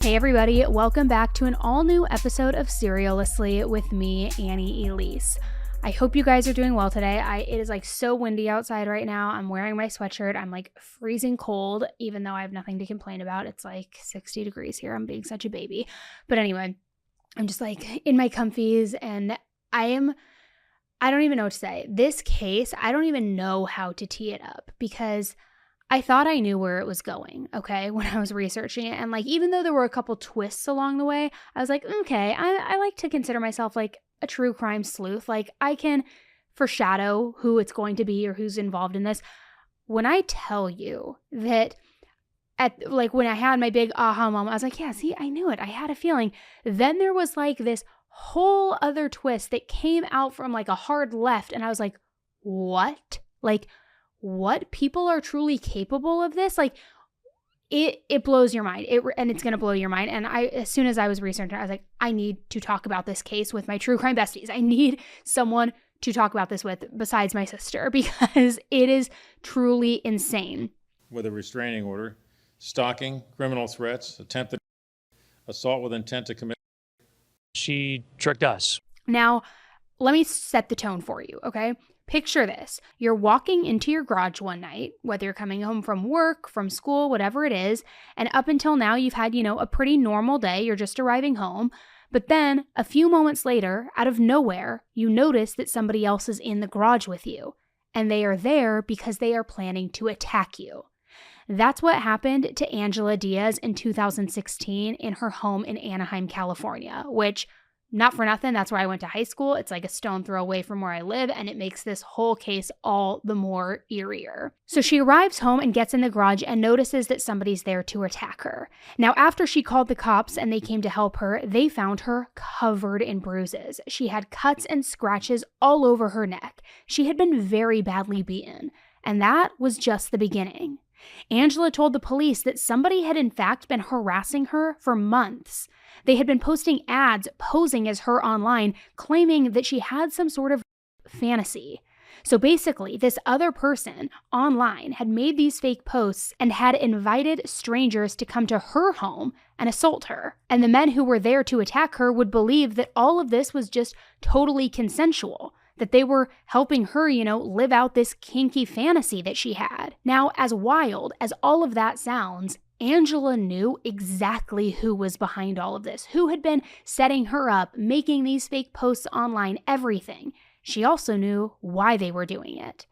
Hey everybody, welcome back to an all-new episode of Serialously with me, Annie Elise. I hope you guys are doing well today. It is like so windy outside right now. I'm wearing my sweatshirt. I'm like freezing cold, even though I have nothing to complain about. It's like 60 degrees here. I'm being such a baby. But anyway, I'm just like in my comfies and I don't even know what to say. This case, I don't even know how to tee it up because I thought I knew where it was going, okay, when I was researching it. And like, even though there were a couple twists along the way, I was like, okay, I like to consider myself like a true crime sleuth. Like, I can foreshadow who it's going to be or who's involved in this. When I tell you that when I had my big aha moment, I was like, yeah, see, I knew it. I had a feeling. Then there was like this whole other twist that came out from like a hard left. And I was like, what? Like, what? People are truly capable of this? Like, it blows your mind. And it's going to blow your mind. And as soon as I was researching, I was like, I need to talk about this case with my true crime besties. I need someone to talk about this with besides my sister because it is truly insane. With a restraining order, stalking, criminal threats, attempted assault with intent to commit. She tricked us. Now, let me set the tone for you, okay? Picture this. You're walking into your garage one night, whether you're coming home from work, from school, whatever it is, and up until now you've had, a pretty normal day. You're just arriving home. But then a few moments later, out of nowhere, you notice that somebody else is in the garage with you. And they are there because they are planning to attack you. That's what happened to Angela Diaz in 2016 in her home in Anaheim, California, which, not for nothing, that's where I went to high school. It's like a stone throw away from where I live, and it makes this whole case all the more eerier. So she arrives home and gets in the garage and notices that somebody's there to attack her. Now, after she called the cops and they came to help her, they found her covered in bruises. She had cuts and scratches all over her neck. She had been very badly beaten, and that was just the beginning. Angela told the police that somebody had in fact been harassing her for months. They had been posting ads posing as her online, claiming that she had some sort of fantasy. So basically, this other person online had made these fake posts and had invited strangers to come to her home and assault her. And the men who were there to attack her would believe that all of this was just totally consensual, that they were helping her, live out this kinky fantasy that she had. Now, as wild as all of that sounds, Angela knew exactly who was behind all of this, who had been setting her up, making these fake posts online, everything. She also knew why they were doing it.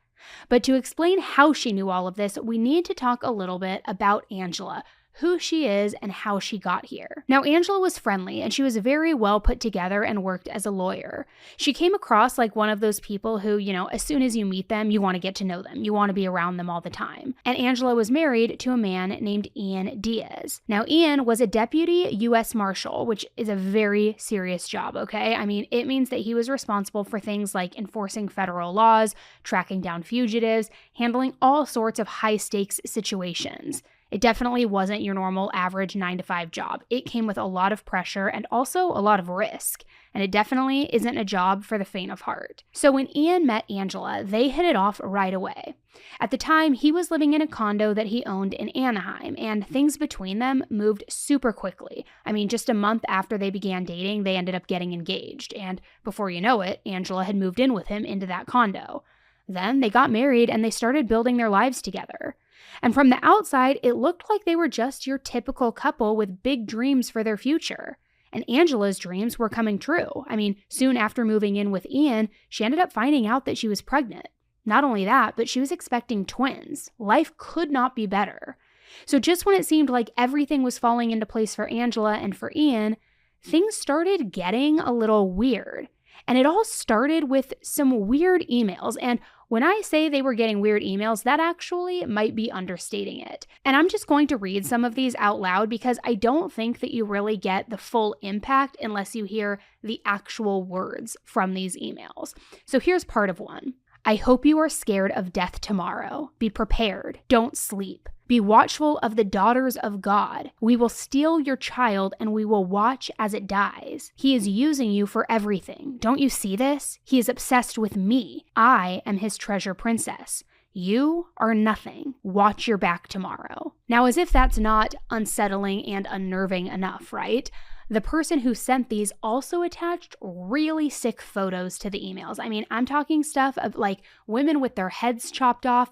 But to explain how she knew all of this, we need to talk a little bit about Angela, who she is and how she got here. Now, Angela was friendly and she was very well put together and worked as a lawyer. She came across like one of those people who, as soon as you meet them, you want to get to know them. You want to be around them all the time. And Angela was married to a man named Ian Diaz. Now, Ian was a deputy U.S. Marshal, which is a very serious job, okay? I mean, it means that he was responsible for things like enforcing federal laws, tracking down fugitives, handling all sorts of high-stakes situations. It definitely wasn't your normal average 9-to-5 job. It came with a lot of pressure and also a lot of risk. And it definitely isn't a job for the faint of heart. So when Ian met Angela, they hit it off right away. At the time, he was living in a condo that he owned in Anaheim, and things between them moved super quickly. I mean, just a month after they began dating, they ended up getting engaged. And before you know it, Angela had moved in with him into that condo. Then they got married and they started building their lives together. And from the outside, it looked like they were just your typical couple with big dreams for their future. And Angela's dreams were coming true. I mean, soon after moving in with Ian, she ended up finding out that she was pregnant. Not only that, but she was expecting twins. Life could not be better. So just when it seemed like everything was falling into place for Angela and for Ian, things started getting a little weird. And it all started with some weird emails. And when I say they were getting weird emails, that actually might be understating it. And I'm just going to read some of these out loud because I don't think that you really get the full impact unless you hear the actual words from these emails. So here's part of one. I hope you are scared of death tomorrow. Be prepared. Don't sleep. Be watchful of the daughters of God. We will steal your child and we will watch as it dies. He is using you for everything. Don't you see this? He is obsessed with me. I am his treasure princess. "You are nothing. Watch your back tomorrow." Now, as if that's not unsettling and unnerving enough, right? The person who sent these also attached really sick photos to the emails. I mean, I'm talking stuff of like women with their heads chopped off,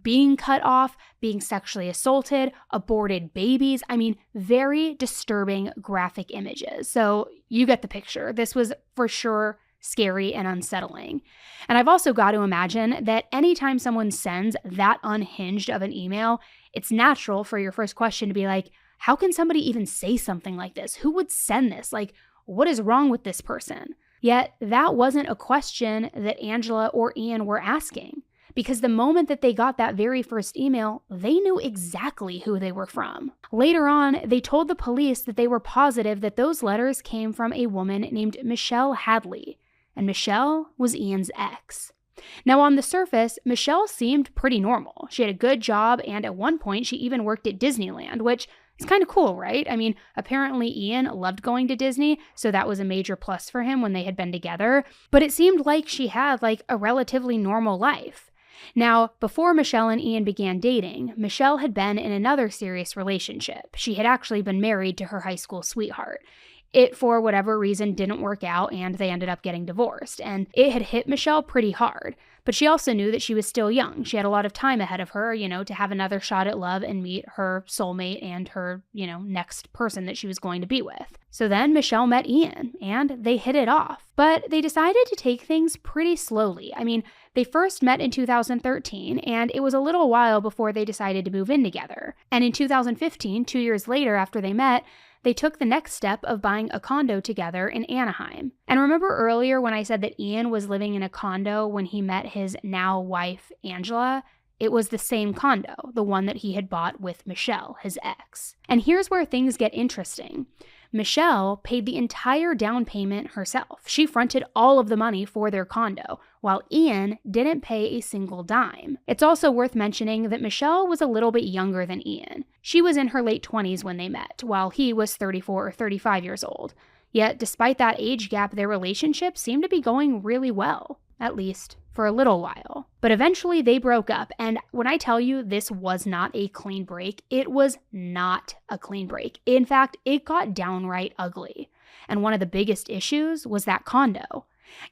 being cut off, being sexually assaulted, aborted babies. I mean, very disturbing graphic images. So you get the picture. This was for sure scary and unsettling. And I've also got to imagine that anytime someone sends that unhinged of an email, it's natural for your first question to be like, how can somebody even say something like this? Who would send this? Like, what is wrong with this person? Yet that wasn't a question that Angela or Ian were asking, because the moment that they got that very first email, they knew exactly who they were from. Later on, they told the police that they were positive that those letters came from a woman named Michelle Hadley, and Michelle was Ian's ex. Now, on the surface, Michelle seemed pretty normal. She had a good job, and at one point, she even worked at Disneyland, which is kind of cool, right? I mean, apparently Ian loved going to Disney, so that was a major plus for him when they had been together. But it seemed like she had like a relatively normal life. Now, before Michelle and Ian began dating, Michelle had been in another serious relationship. She had actually been married to her high school sweetheart. It, for whatever reason, didn't work out, and they ended up getting divorced. And it had hit Michelle pretty hard. But she also knew that she was still young. She had a lot of time ahead of her, to have another shot at love and meet her soulmate and her, next person that she was going to be with. So then Michelle met Ian, and they hit it off. But they decided to take things pretty slowly. I mean, they first met in 2013, and it was a little while before they decided to move in together. And in 2015, 2 years later after they met, they took the next step of buying a condo together in Anaheim. And remember earlier when I said that Ian was living in a condo when he met his now wife, Angela? It was the same condo, the one that he had bought with Michelle, his ex. And here's where things get interesting. Michelle paid the entire down payment herself. She fronted all of the money for their condo, while Ian didn't pay a single dime. It's also worth mentioning that Michelle was a little bit younger than Ian. She was in her late 20s when they met, while he was 34 or 35 years old. Yet, despite that age gap, their relationship seemed to be going really well, at least for a little while. But eventually they broke up, and when I tell you this was not a clean break, it was not a clean break. In fact, it got downright ugly. And one of the biggest issues was that condo.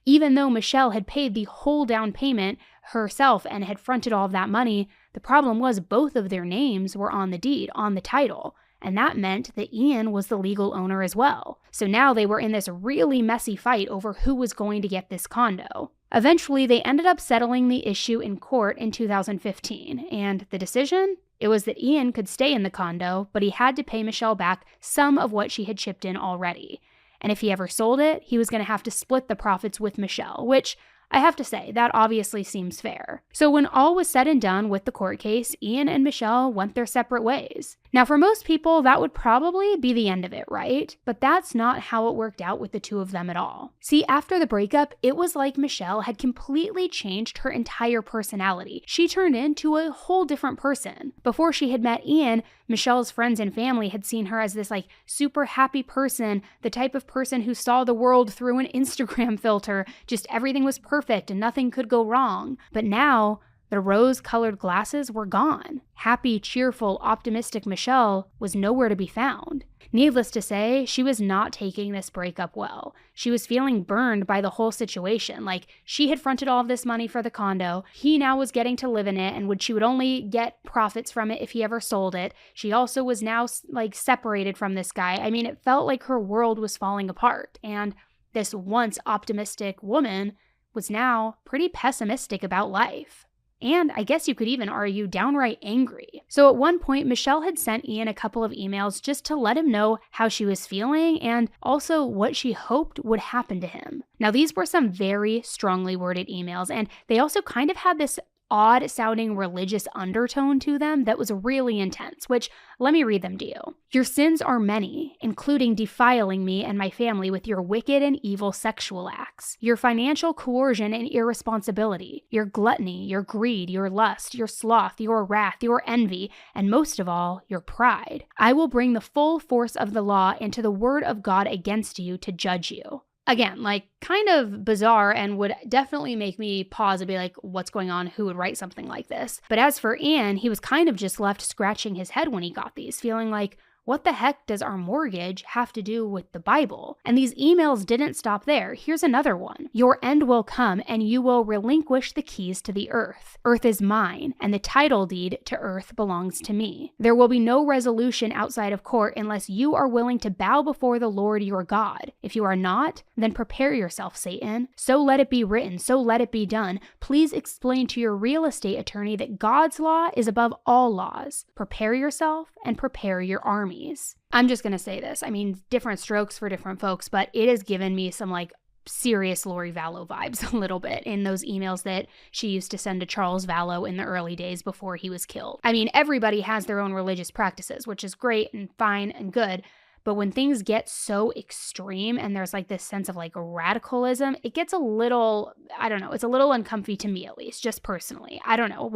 Even though Michelle had paid the whole down payment herself and had fronted all of that money, the problem was both of their names were on the deed, on the title. And that meant that Ian was the legal owner as well. So now they were in this really messy fight over who was going to get this condo. Eventually, they ended up settling the issue in court in 2015, and the decision? It was that Ian could stay in the condo, but he had to pay Michelle back some of what she had chipped in already. And if he ever sold it, he was going to have to split the profits with Michelle, which I have to say, that obviously seems fair. So when all was said and done with the court case, Ian and Michelle went their separate ways. Now, for most people, that would probably be the end of it, right? But that's not how it worked out with the two of them at all. See, after the breakup, it was like Michelle had completely changed her entire personality. She turned into a whole different person. Before she had met Ian, Michelle's friends and family had seen her as this super happy person, the type of person who saw the world through an Instagram filter. Just everything was perfect and nothing could go wrong. But now, the rose-colored glasses were gone. Happy, cheerful, optimistic Michelle was nowhere to be found. Needless to say, she was not taking this breakup well. She was feeling burned by the whole situation. She had fronted all of this money for the condo. He now was getting to live in it, and she would only get profits from it if he ever sold it. She also was now, separated from this guy. I mean, it felt like her world was falling apart. And this once optimistic woman was now pretty pessimistic about life. And I guess you could even argue downright angry. So at one point, Michelle had sent Ian a couple of emails just to let him know how she was feeling and also what she hoped would happen to him. Now, these were some very strongly worded emails, and they also kind of had this odd-sounding religious undertone to them that was really intense, which, let me read them to you. Your sins are many, including defiling me and my family with your wicked and evil sexual acts, your financial coercion and irresponsibility, your gluttony, your greed, your lust, your sloth, your wrath, your envy, and most of all, your pride. I will bring the full force of the law and to the word of God against you to judge you. Again, like kind of bizarre and would definitely make me pause and be like, what's going on? Who would write something like this? But as for Ian, he was kind of just left scratching his head when he got these, feeling like, what the heck does our mortgage have to do with the Bible? And these emails didn't stop there. Here's another one. Your end will come and you will relinquish the keys to the earth. Earth is mine, and the title deed to earth belongs to me. There will be no resolution outside of court unless you are willing to bow before the Lord your God. If you are not, then prepare yourself, Satan. So let it be written, so let it be done. Please explain to your real estate attorney that God's law is above all laws. Prepare yourself and prepare your army. I'm just going to say this. I mean, different strokes for different folks, but it has given me some like serious Lori Vallow vibes a little bit in those emails that she used to send to Charles Vallow in the early days before he was killed. I mean, everybody has their own religious practices, which is great and fine and good. But when things get so extreme and there's like this sense of like radicalism, it gets a little, I don't know, it's a little uncomfy to me at least, just personally. I don't know.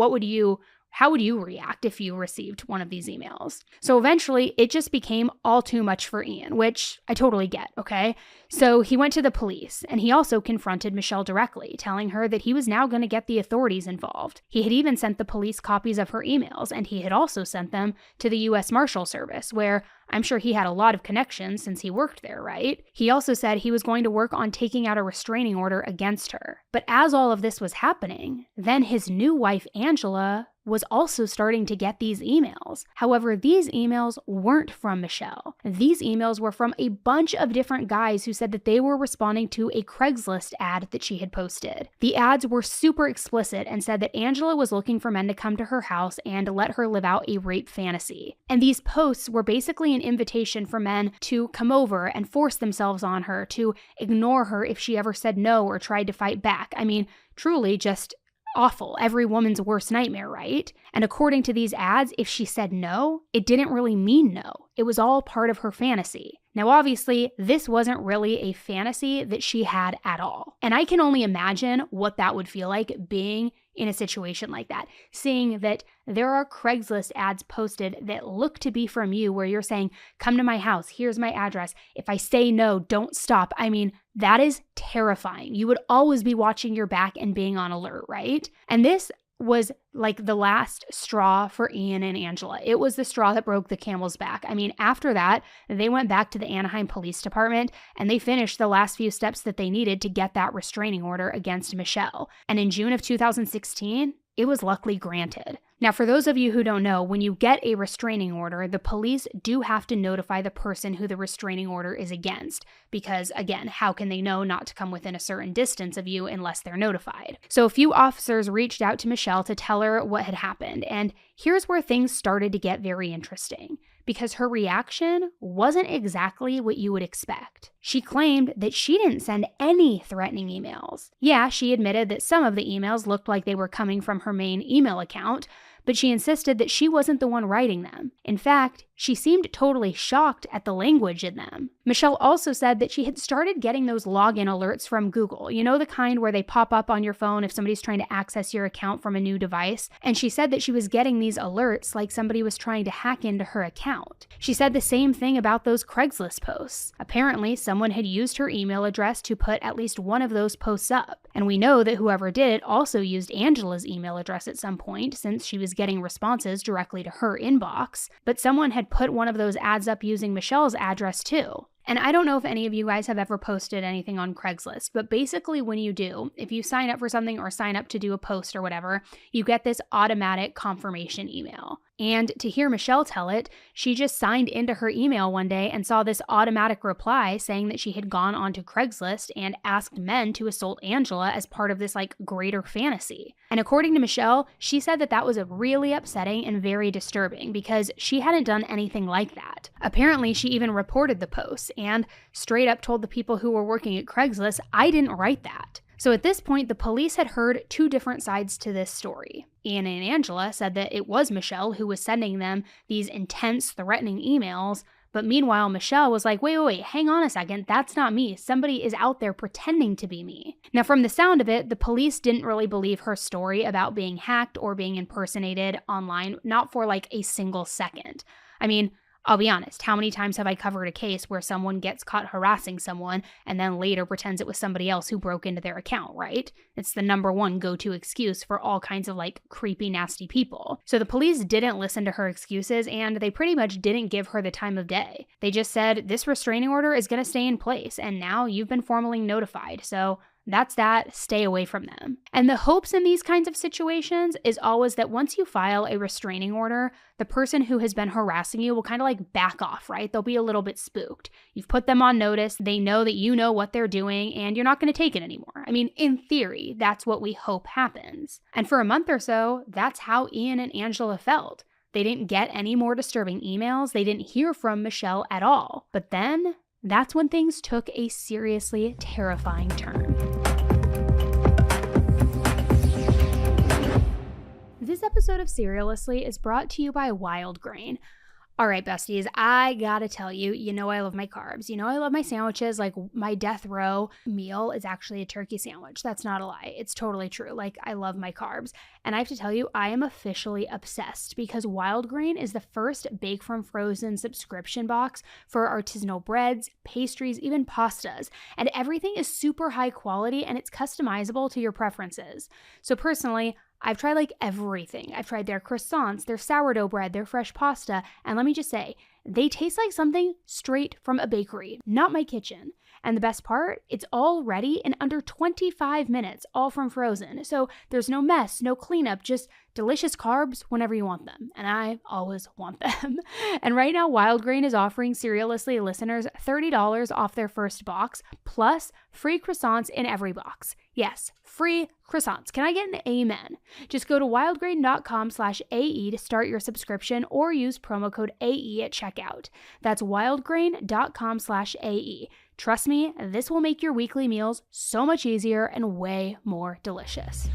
How would you react if you received one of these emails? So eventually, it just became all too much for Ian, which I totally get, okay? So he went to the police, and he also confronted Michelle directly, telling her that he was now going to get the authorities involved. He had even sent the police copies of her emails, and he had also sent them to the U.S. Marshal Service, where I'm sure he had a lot of connections since he worked there, right? He also said he was going to work on taking out a restraining order against her. But as all of this was happening, then his new wife, Angela, was also starting to get these emails. However, these emails weren't from Michelle. These emails were from a bunch of different guys who said that they were responding to a Craigslist ad that she had posted. The ads were super explicit and said that Angela was looking for men to come to her house and let her live out a rape fantasy. And these posts were basically an invitation for men to come over and force themselves on her, to ignore her if she ever said no or tried to fight back. I mean, truly just awful. Every woman's worst nightmare, right? And according to these ads, if she said no, it didn't really mean no. It was all part of her fantasy. Now, obviously, this wasn't really a fantasy that she had at all. And I can only imagine what that would feel like being in a situation like that, seeing that there are Craigslist ads posted that look to be from you where you're saying, come to my house, here's my address. If I say no, don't stop. I mean, that is terrifying. You would always be watching your back and being on alert, right? And this was like the last straw for Ian and Angela. It was the straw that broke the camel's back. I mean, after that, they went back to the Anaheim Police Department and they finished the last few steps that they needed to get that restraining order against Michelle. And in June of 2016, it was luckily granted. Now, for those of you who don't know, when you get a restraining order, the police do have to notify the person who the restraining order is against, because again, how can they know not to come within a certain distance of you unless they're notified? So a few officers reached out to Michelle to tell her what had happened, and here's where things started to get very interesting, because her reaction wasn't exactly what you would expect. She claimed that she didn't send any threatening emails. Yeah, she admitted that some of the emails looked like they were coming from her main email account, but she insisted that she wasn't the one writing them. In fact, she seemed totally shocked at the language in them. Michelle also said that she had started getting those login alerts from Google, you know, the kind where they pop up on your phone if somebody's trying to access your account from a new device. And she said that she was getting these alerts like somebody was trying to hack into her account. She said the same thing about those Craigslist posts. Apparently, someone had used her email address to put at least one of those posts up. And we know that whoever did it also used Angela's email address at some point, since she was getting responses directly to her inbox. But someone had put one of those ads up using Michelle's address too. And I don't know if any of you guys have ever posted anything on Craigslist, but basically when you do, if you sign up for something or sign up to do a post or whatever, you get this automatic confirmation email. And to hear Michelle tell it, she just signed into her email one day and saw this automatic reply saying that she had gone onto Craigslist and asked men to assault Angela as part of this like greater fantasy. And according to Michelle, she said that that was really upsetting and very disturbing because she hadn't done anything like that. Apparently, she even reported the posts and straight up told the people who were working at Craigslist, I didn't write that. So at this point, the police had heard two different sides to this story. Ian and Angela said that it was Michelle who was sending them these intense, threatening emails, but meanwhile, Michelle was like, wait, hang on a second, that's not me. Somebody is out there pretending to be me. Now, from the sound of it, the police didn't really believe her story about being hacked or being impersonated online, not for like a single second. I mean, I'll be honest, how many times have I covered a case where someone gets caught harassing someone and then later pretends it was somebody else who broke into their account, right? It's the number one go-to excuse for all kinds of creepy, nasty people. So the police didn't listen to her excuses and they pretty much didn't give her the time of day. They just said, this restraining order is going to stay in place and now you've been formally notified. So that's that. Stay away from them. And the hopes in these kinds of situations is always that once you file a restraining order, the person who has been harassing you will kind of back off, right? They'll be a little bit spooked. You've put them on notice. They know that you know what they're doing and you're not going to take it anymore. I mean, in theory, that's what we hope happens. And for a month or so, that's how Ian and Angela felt. They didn't get any more disturbing emails. They didn't hear from Michelle at all. But then that's when things took a seriously terrifying turn. This episode of Serialously is brought to you by Wild Grain. All right, besties, I gotta tell you, you know I love my carbs. You know I love my sandwiches. My death row meal is actually a turkey sandwich. That's not a lie. It's totally true. I love my carbs. And I have to tell you, I am officially obsessed because Wild Grain is the first Bake from Frozen subscription box for artisanal breads, pastries, even pastas. And everything is super high quality and it's customizable to your preferences. So personally, I've tried everything. I've tried their croissants, their sourdough bread, their fresh pasta, and let me just say, they taste like something straight from a bakery, not my kitchen. And the best part, it's all ready in under 25 minutes, all from frozen. So there's no mess, no cleanup, just delicious carbs whenever you want them. And I always want them. And right now, Wild Grain is offering Serialously listeners $30 off their first box, plus free croissants in every box. Yes, free croissants. Can I get an amen? Just go to wildgrain.com/AE to start your subscription or use promo code AE at checkout. That's wildgrain.com/AE. Trust me, this will make your weekly meals so much easier and way more delicious.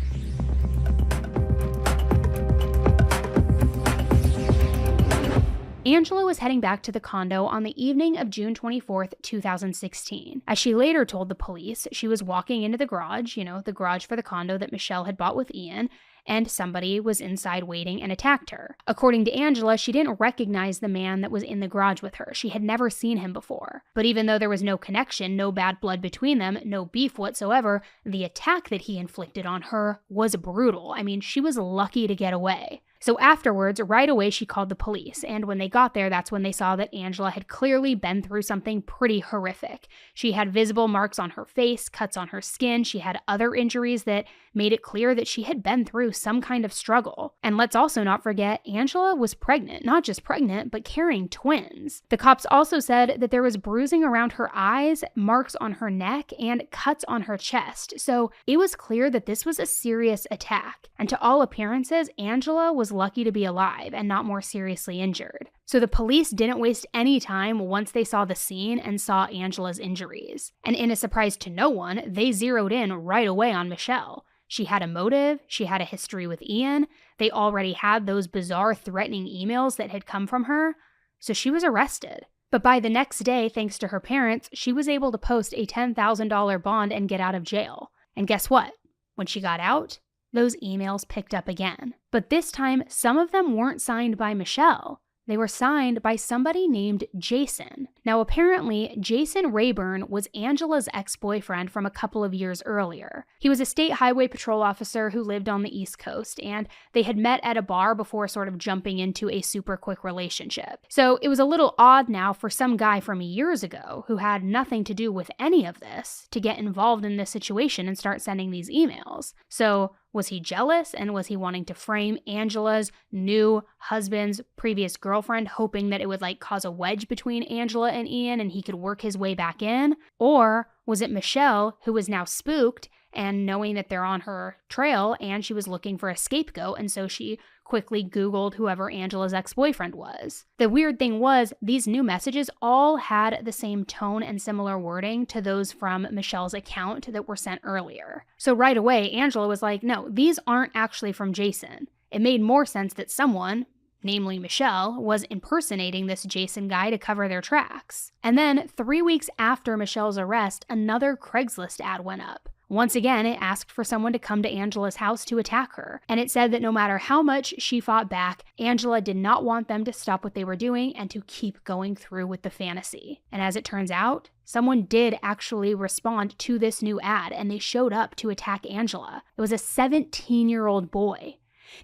Angela was heading back to the condo on the evening of June 24th, 2016. As she later told the police, she was walking into the garage, the garage for the condo that Michelle had bought with Ian, and somebody was inside waiting and attacked her. According to Angela, she didn't recognize the man that was in the garage with her. She had never seen him before. But even though there was no connection, no bad blood between them, no beef whatsoever, the attack that he inflicted on her was brutal. I mean, she was lucky to get away. So afterwards, right away, she called the police, and when they got there, that's when they saw that Angela had clearly been through something pretty horrific. She had visible marks on her face, cuts on her skin, she had other injuries that made it clear that she had been through some kind of struggle. And let's also not forget, Angela was pregnant, not just pregnant, but carrying twins. The cops also said that there was bruising around her eyes, marks on her neck, and cuts on her chest. So it was clear that this was a serious attack. And to all appearances, Angela was lucky to be alive and not more seriously injured. So the police didn't waste any time once they saw the scene and saw Angela's injuries. And in a surprise to no one, they zeroed in right away on Michelle. She had a motive, she had a history with Ian, they already had those bizarre threatening emails that had come from her, so she was arrested. But by the next day, thanks to her parents, she was able to post a $10,000 bond and get out of jail. And guess what? When she got out, those emails picked up again. But this time, some of them weren't signed by Michelle. They were signed by somebody named Jason. Now, apparently, Jason Rayburn was Angela's ex-boyfriend from a couple of years earlier. He was a state highway patrol officer who lived on the East Coast, and they had met at a bar before sort of jumping into a super quick relationship. So it was a little odd now for some guy from years ago who had nothing to do with any of this to get involved in this situation and start sending these emails. So was he jealous, and was he wanting to frame Angela's new husband's previous girlfriend, hoping that it would cause a wedge between Angela and Ian and he could work his way back in? Or was it Michelle, who was now spooked and knowing that they're on her trail and she was looking for a scapegoat, and so she quickly Googled whoever Angela's ex-boyfriend was? The weird thing was, these new messages all had the same tone and similar wording to those from Michelle's account that were sent earlier. So right away, Angela was like, no, these aren't actually from Jason. It made more sense that someone, namely Michelle, was impersonating this Jason guy to cover their tracks. And then 3 weeks after Michelle's arrest, another Craigslist ad went up. Once again, it asked for someone to come to Angela's house to attack her, and it said that no matter how much she fought back, Angela did not want them to stop what they were doing and to keep going through with the fantasy. And as it turns out, someone did actually respond to this new ad, and they showed up to attack Angela. It was a 17-year-old boy.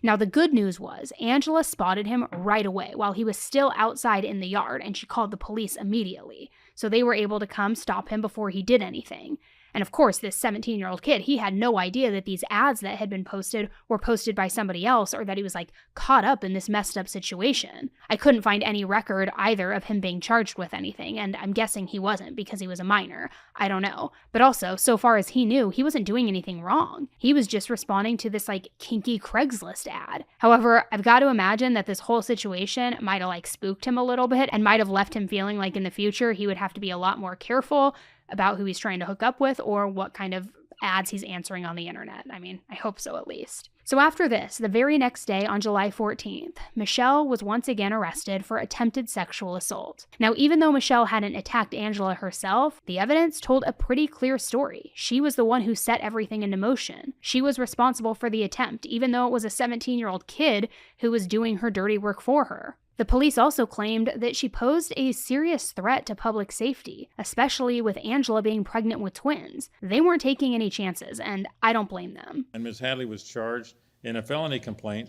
Now, the good news was Angela spotted him right away while he was still outside in the yard, and she called the police immediately. So they were able to come stop him before he did anything. And of course, this 17-year-old kid, he had no idea that these ads that had been posted were posted by somebody else, or that he was caught up in this messed up situation. I couldn't find any record either of him being charged with anything, and I'm guessing he wasn't because he was a minor. I don't know. But also, so far as he knew, he wasn't doing anything wrong. He was just responding to this kinky Craigslist ad. However, I've got to imagine that this whole situation might have spooked him a little bit and might have left him feeling like in the future he would have to be a lot more careful about who he's trying to hook up with or what kind of ads he's answering on the internet. I mean, I hope so at least. So after this, the very next day on July 14th, Michelle was once again arrested for attempted sexual assault. Now, even though Michelle hadn't attacked Angela herself, the evidence told a pretty clear story. She was the one who set everything into motion. She was responsible for the attempt, even though it was a 17-year-old kid who was doing her dirty work for her. The police also claimed that she posed a serious threat to public safety, especially with Angela being pregnant with twins. They weren't taking any chances, and I don't blame them. And Ms. Hadley was charged in a felony complaint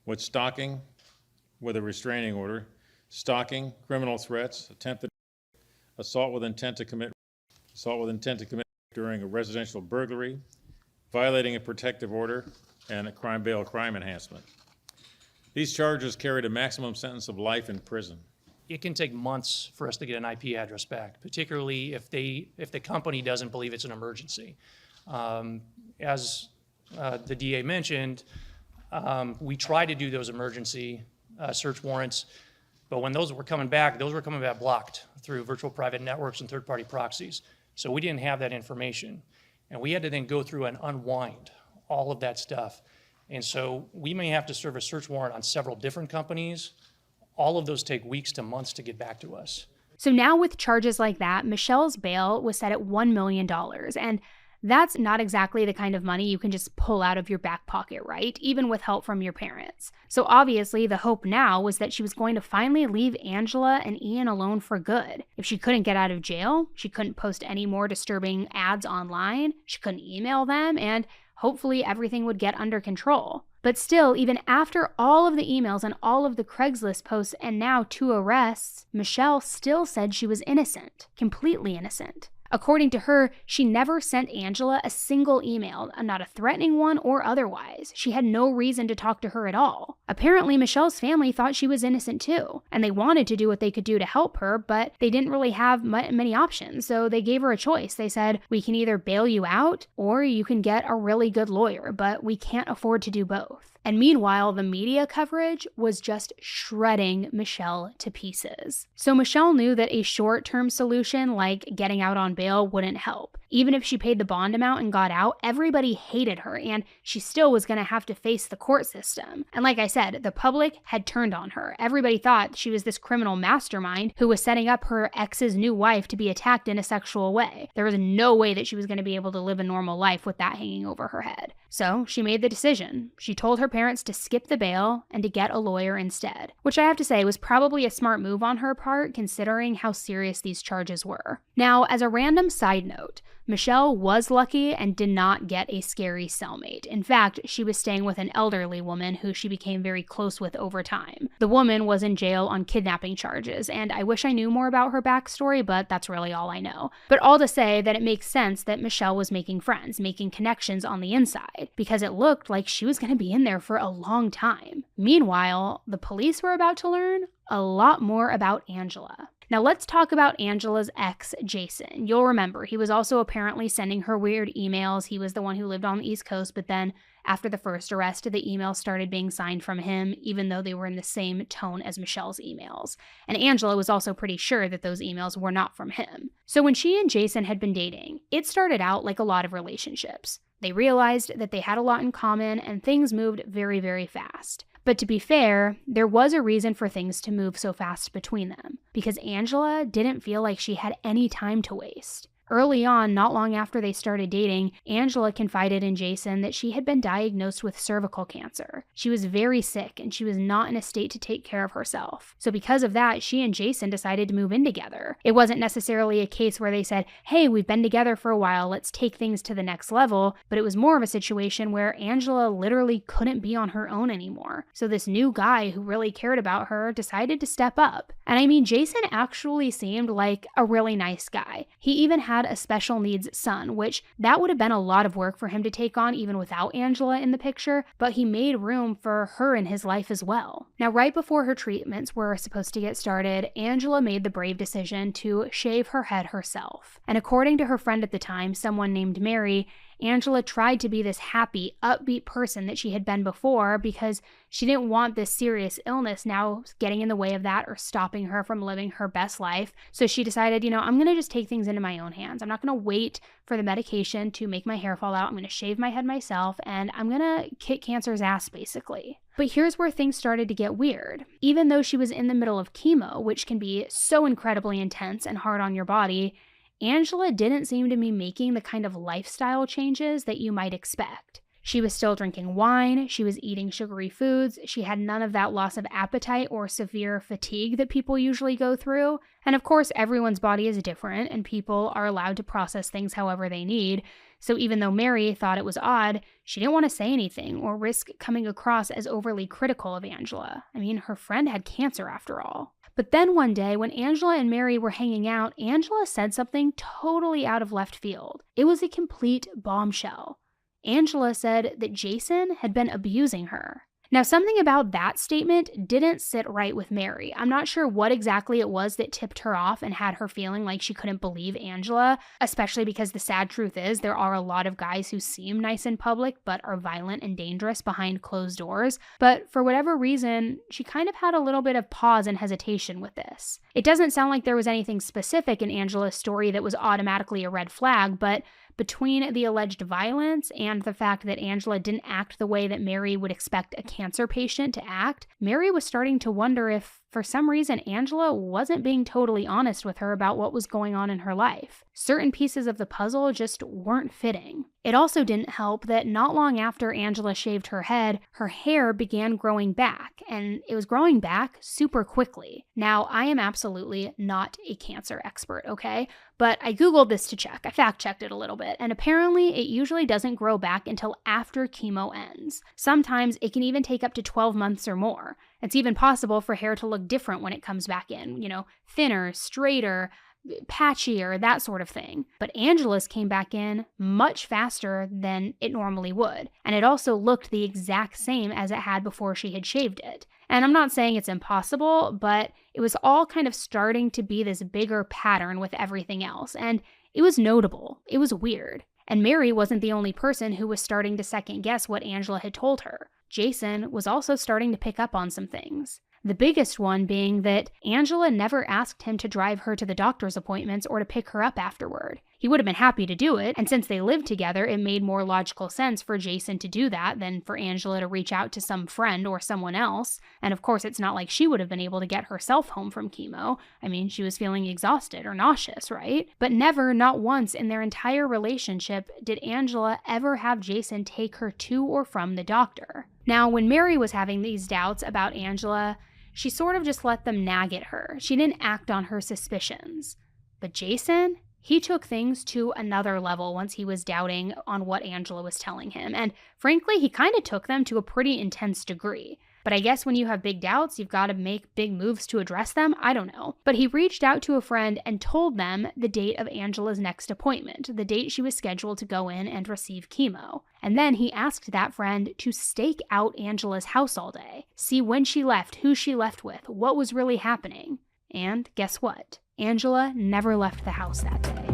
with stalking with a restraining order, stalking, criminal threats, attempted assault with intent to commit during a residential burglary, violating a protective order, and a crime bail crime enhancement. These charges carried a maximum sentence of life in prison. It can take months for us to get an IP address back, particularly if the company doesn't believe it's an emergency. As the DA mentioned, we tried to do those emergency search warrants, but when those were coming back blocked through virtual private networks and third-party proxies. So we didn't have that information. And we had to then go through and unwind all of that stuff. And so we may have to serve a search warrant on several different companies. All of those take weeks to months to get back to us. So now with charges like that, Michelle's bail was set at $1 million. And that's not exactly the kind of money you can just pull out of your back pocket, right? Even with help from your parents. So obviously the hope now was that she was going to finally leave Angela and Ian alone for good. If she couldn't get out of jail, she couldn't post any more disturbing ads online, she couldn't email them, and hopefully everything would get under control. But still, even after all of the emails and all of the Craigslist posts and now 2 arrests, Michelle still said she was innocent, completely innocent. According to her, she never sent Angela a single email, not a threatening one or otherwise. She had no reason to talk to her at all. Apparently, Michelle's family thought she was innocent too, and they wanted to do what they could do to help her, but they didn't really have many options, so they gave her a choice. They said, we can either bail you out, or you can get a really good lawyer, but we can't afford to do both. And meanwhile, the media coverage was just shredding Michelle to pieces. So Michelle knew that a short-term solution like getting out on bail wouldn't help. Even if she paid the bond amount and got out, everybody hated her, and she still was going to have to face the court system. And like I said, the public had turned on her. Everybody thought she was this criminal mastermind who was setting up her ex's new wife to be attacked in a sexual way. There was no way that she was going to be able to live a normal life with that hanging over her head. So she made the decision. She told her parents to skip the bail and to get a lawyer instead, which I have to say was probably a smart move on her part considering how serious these charges were. Now, as a random side note, Michelle was lucky and did not get a scary cellmate. In fact, she was staying with an elderly woman who she became very close with over time. The woman was in jail on kidnapping charges, and I wish I knew more about her backstory, but that's really all I know. But all to say that it makes sense that Michelle was making friends, making connections on the inside, because it looked like she was going to be in there for a long time. Meanwhile, the police were about to learn a lot more about Angela. Now let's talk about Angela's ex, Jason. You'll remember, he was also apparently sending her weird emails. He was the one who lived on the East Coast, but then after the first arrest, the emails started being signed from him, even though they were in the same tone as Michelle's emails. And Angela was also pretty sure that those emails were not from him. So when she and Jason had been dating, it started out like a lot of relationships. They realized that they had a lot in common and things moved very, very fast. But to be fair, there was a reason for things to move so fast between them, because Angela didn't feel like she had any time to waste. Early on, not long after they started dating, Angela confided in Jason that she had been diagnosed with cervical cancer. She was very sick and she was not in a state to take care of herself. So because of that, she and Jason decided to move in together. It wasn't necessarily a case where they said, hey, we've been together for a while, let's take things to the next level, but it was more of a situation where Angela literally couldn't be on her own anymore. So this new guy who really cared about her decided to step up. And I mean, Jason actually seemed like a really nice guy. He even had a special needs son, which that would have been a lot of work for him to take on even without Angela in the picture, but he made room for her in his life as well. Now, right before her treatments were supposed to get started, Angela made the brave decision to shave her head herself. And according to her friend at the time, someone named Mary, Angela tried to be this happy, upbeat person that she had been before because she didn't want this serious illness now getting in the way of that or stopping her from living her best life. So she decided, I'm going to just take things into my own hands. I'm not going to wait for the medication to make my hair fall out. I'm going to shave my head myself and I'm going to kick cancer's ass, basically. But here's where things started to get weird. Even though she was in the middle of chemo, which can be so incredibly intense and hard on your body, Angela didn't seem to be making the kind of lifestyle changes that you might expect. She was still drinking wine, she was eating sugary foods, she had none of that loss of appetite or severe fatigue that people usually go through. And of course, everyone's body is different and people are allowed to process things however they need. So even though Mary thought it was odd, she didn't want to say anything or risk coming across as overly critical of Angela. I mean, her friend had cancer after all. But then one day, when Angela and Mary were hanging out, Angela said something totally out of left field. It was a complete bombshell. Angela said that Jason had been abusing her. Now, something about that statement didn't sit right with Mary. I'm not sure what exactly it was that tipped her off and had her feeling like she couldn't believe Angela, especially because the sad truth is there are a lot of guys who seem nice in public but are violent and dangerous behind closed doors. But for whatever reason, she kind of had a little bit of pause and hesitation with this. It doesn't sound like there was anything specific in Angela's story that was automatically a red flag, but between the alleged violence and the fact that Angela didn't act the way that Mary would expect a cancer patient to act, Mary was starting to wonder if, for some reason, Angela wasn't being totally honest with her about what was going on in her life. Certain pieces of the puzzle just weren't fitting. It also didn't help that not long after Angela shaved her head, her hair began growing back, and it was growing back super quickly. Now, I am absolutely not a cancer expert, okay? But I Googled this to check. I fact-checked it a little bit, and apparently it usually doesn't grow back until after chemo ends. Sometimes it can even take up to 12 months or more. It's even possible for hair to look different when it comes back in, thinner, straighter, patchier, that sort of thing. But Angela's came back in much faster than it normally would. And it also looked the exact same as it had before she had shaved it. And I'm not saying it's impossible, but it was all kind of starting to be this bigger pattern with everything else. And it was notable. It was weird. And Mary wasn't the only person who was starting to second guess what Angela had told her. Jason was also starting to pick up on some things. The biggest one being that Angela never asked him to drive her to the doctor's appointments or to pick her up afterward. He would have been happy to do it, and since they lived together, it made more logical sense for Jason to do that than for Angela to reach out to some friend or someone else. And of course, it's not like she would have been able to get herself home from chemo. I mean, she was feeling exhausted or nauseous, right? But never, not once in their entire relationship, did Angela ever have Jason take her to or from the doctor. Now, when Mary was having these doubts about Angela, she sort of just let them nag at her. She didn't act on her suspicions. But Jason, he took things to another level once he was doubting on what Angela was telling him. And frankly, he kind of took them to a pretty intense degree. But I guess when you have big doubts, you've got to make big moves to address them. I don't know. But he reached out to a friend and told them the date of Angela's next appointment, the date she was scheduled to go in and receive chemo. And then he asked that friend to stake out Angela's house all day, see when she left, who she left with, what was really happening. And guess what? Angela never left the house that day.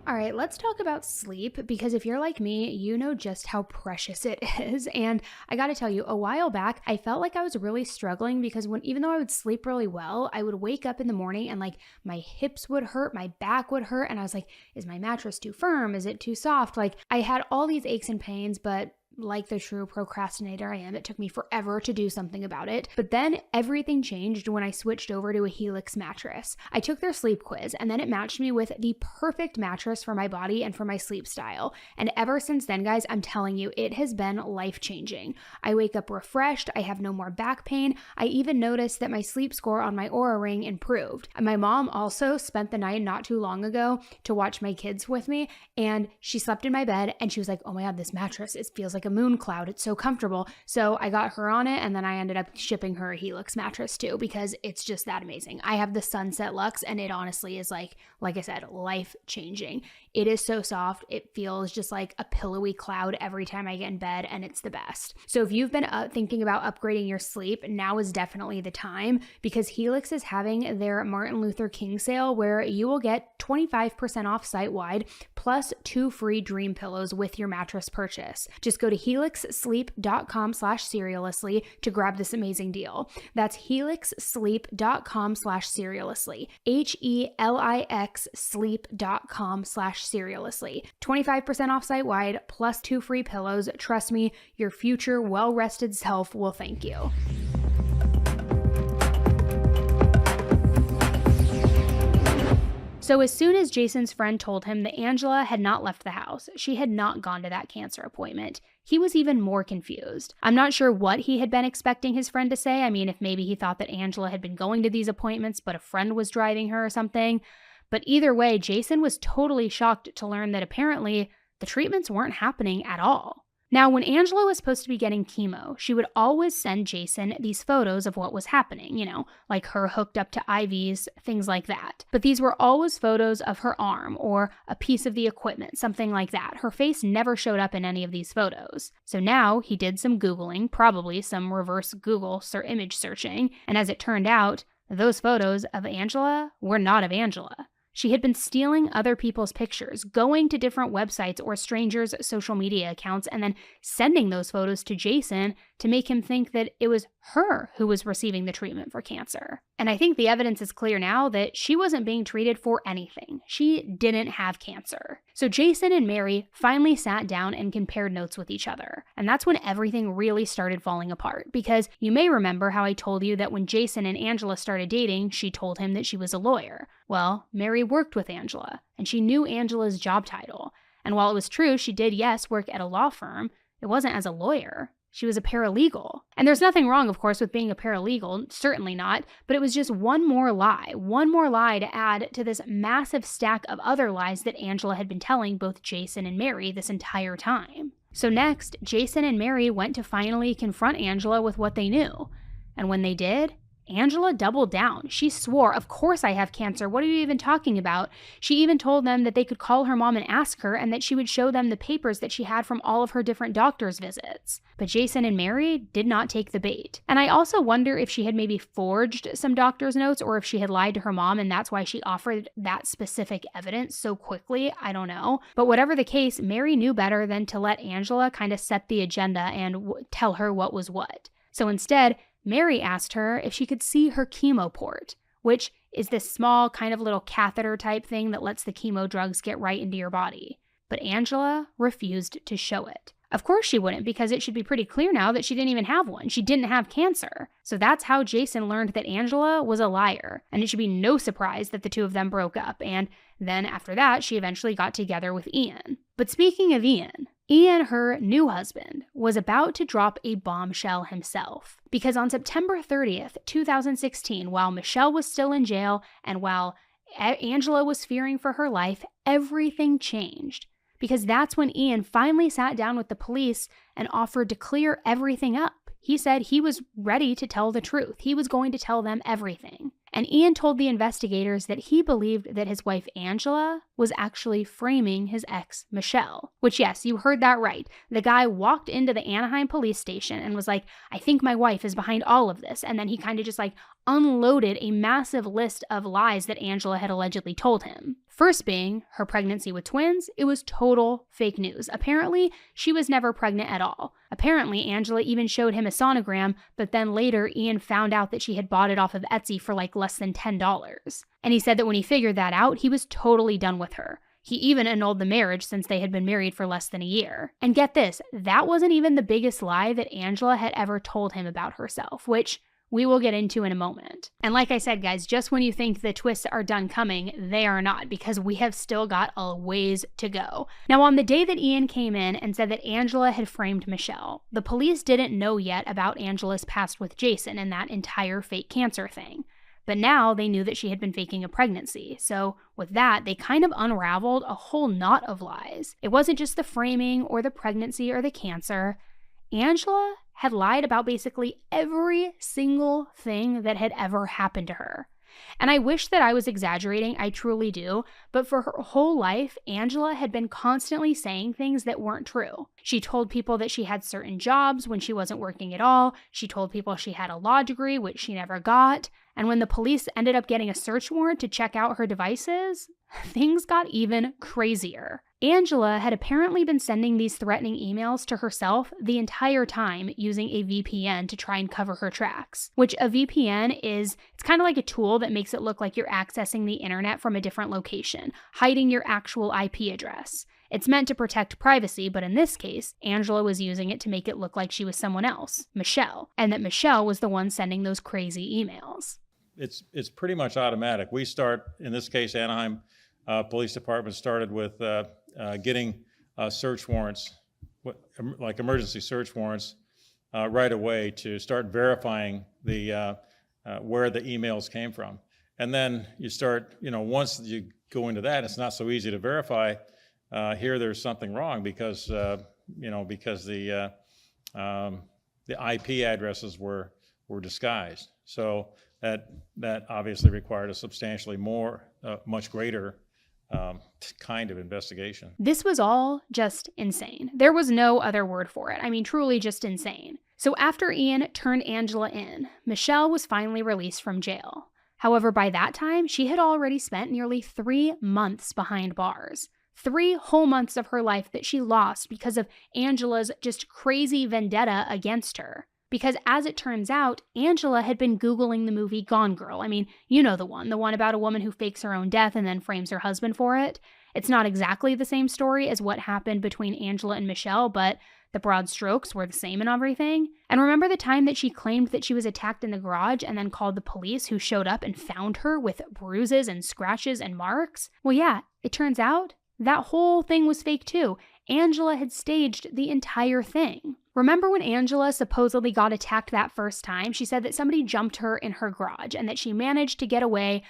All right, let's talk about sleep, because if you're like me, you know just how precious it is. And I gotta tell you, a while back, I felt like I was really struggling because even though I would sleep really well, I would wake up in the morning and my hips would hurt, my back would hurt, and I was like, is my mattress too firm? Is it too soft? I had all these aches and pains, but like the true procrastinator I am, it took me forever to do something about it. But then everything changed when I switched over to a Helix mattress. I took their sleep quiz and then it matched me with the perfect mattress for my body and for my sleep style. And ever since then, guys, I'm telling you, it has been life-changing. I wake up refreshed. I have no more back pain. I even noticed that my sleep score on my Oura Ring improved. And my mom also spent the night not too long ago to watch my kids with me, and she slept in my bed and she was like, oh my God, this mattress, it feels like a moon cloud. It's so comfortable. So I got her on it, and then I ended up shipping her a Helix mattress too, because it's just that amazing. I have the Sunset Luxe, and it honestly is like I said, life-changing. It is so soft. It feels just like a pillowy cloud every time I get in bed, and it's the best. So if you've been thinking about upgrading your sleep, now is definitely the time, because Helix is having their Martin Luther King sale where you will get 25% off site-wide plus 2 free dream pillows with your mattress purchase. Just go to helixsleep.com/serialously to grab this amazing deal. That's helixsleep.com/serialously. HELIX sleep.com/serialously. 25% off site-wide plus 2 free pillows. Trust me, your future well-rested self will thank you. So as soon as Jason's friend told him that Angela had not left the house, she had not gone to that cancer appointment, he was even more confused. I'm not sure what he had been expecting his friend to say. I mean, if maybe he thought that Angela had been going to these appointments, but a friend was driving her or something. But either way, Jason was totally shocked to learn that apparently the treatments weren't happening at all. Now, when Angela was supposed to be getting chemo, she would always send Jason these photos of what was happening, like her hooked up to IVs, things like that. But these were always photos of her arm or a piece of the equipment, something like that. Her face never showed up in any of these photos. So now he did some Googling, probably some reverse Google image searching, and as it turned out, those photos of Angela were not of Angela. She had been stealing other people's pictures, going to different websites or strangers' social media accounts, and then sending those photos to Jason to make him think that it was her who was receiving the treatment for cancer. And I think the evidence is clear now that she wasn't being treated for anything. She didn't have cancer. So Jason and Mary finally sat down and compared notes with each other. And that's when everything really started falling apart, because you may remember how I told you that when Jason and Angela started dating, she told him that she was a lawyer. Well, Mary worked with Angela, and she knew Angela's job title. And while it was true she did, yes, work at a law firm, it wasn't as a lawyer. She was a paralegal. And there's nothing wrong, of course, with being a paralegal, certainly not, but it was just one more lie to add to this massive stack of other lies that Angela had been telling both Jason and Mary this entire time. So next, Jason and Mary went to finally confront Angela with what they knew. And when they did, Angela doubled down. She swore, "Of course I have cancer. What are you even talking about?" She even told them that they could call her mom and ask her, and that she would show them the papers that she had from all of her different doctor's visits. But Jason and Mary did not take the bait. And I also wonder if she had maybe forged some doctor's notes, or if she had lied to her mom and that's why she offered that specific evidence so quickly. I don't know. But whatever the case, Mary knew better than to let Angela kind of set the agenda and tell her what was what. So instead, Mary asked her if she could see her chemo port, which is this small kind of little catheter type thing that lets the chemo drugs get right into your body. But Angela refused to show it. Of course she wouldn't, because it should be pretty clear now that she didn't even have one. She didn't have cancer. So that's how Jason learned that Angela was a liar. And it should be no surprise that the two of them broke up. And then after that, she eventually got together with Ian. But speaking of Ian, her new husband, was about to drop a bombshell himself. Because on September 30th, 2016, while Michelle was still in jail and while Angela was fearing for her life, everything changed. Because that's when Ian finally sat down with the police and offered to clear everything up. He said he was ready to tell the truth. He was going to tell them everything. And Ian told the investigators that he believed that his wife Angela was actually framing his ex Michelle. Which, yes, you heard that right. The guy walked into the Anaheim police station and was like, "I think my wife is behind all of this." And then he kind of just unloaded a massive list of lies that Angela had allegedly told him. First being her pregnancy with twins. It was total fake news. Apparently, she was never pregnant at all. Apparently, Angela even showed him a sonogram, but then later Ian found out that she had bought it off of Etsy for less than $10. And he said that when he figured that out, he was totally done with her. He even annulled the marriage since they had been married for less than a year. And get this, that wasn't even the biggest lie that Angela had ever told him about herself, which we will get into in a moment. And like I said, guys, just when you think the twists are done coming, they are not, because we have still got a ways to go. Now, on the day that Ian came in and said that Angela had framed Michelle, the police didn't know yet about Angela's past with Jason and that entire fake cancer thing. But now they knew that she had been faking a pregnancy. So with that, they kind of unraveled a whole knot of lies. It wasn't just the framing or the pregnancy or the cancer. Angela had lied about basically every single thing that had ever happened to her. And I wish that I was exaggerating, I truly do, but for her whole life, Angela had been constantly saying things that weren't true. She told people that she had certain jobs when she wasn't working at all. She told people she had a law degree, which she never got. And when the police ended up getting a search warrant to check out her devices, things got even crazier. Angela had apparently been sending these threatening emails to herself the entire time using a VPN to try and cover her tracks, which a VPN is, it's kind of like a tool that makes it look like you're accessing the internet from a different location, hiding your actual IP address. It's meant to protect privacy, but in this case, Angela was using it to make it look like she was someone else, Michelle, and that Michelle was the one sending those crazy emails. It's pretty much automatic. We start, in this case, Anaheim Police Department started with getting search warrants, like emergency search warrants, right away to start verifying the where the emails came from. And then you start, once you go into that, it's not so easy to verify. Here, there's something wrong because the IP addresses were disguised. So that obviously required a substantially much greater kind of investigation. This was all just insane. There was no other word for it. I mean, truly just insane. So after Ian turned Angela in, Michelle was finally released from jail. However, by that time, she had already spent nearly 3 months behind bars. 3 whole months of her life that she lost because of Angela's just crazy vendetta against her. Because as it turns out, Angela had been Googling the movie Gone Girl. I mean, you know the one about a woman who fakes her own death and then frames her husband for it. It's not exactly the same story as what happened between Angela and Michelle, but the broad strokes were the same and everything. And remember the time that she claimed that she was attacked in the garage and then called the police, who showed up and found her with bruises and scratches and marks? Well, yeah, it turns out that whole thing was fake too. Angela had staged the entire thing. Remember when Angela supposedly got attacked that first time? She said that somebody jumped her in her garage and that she managed to get away,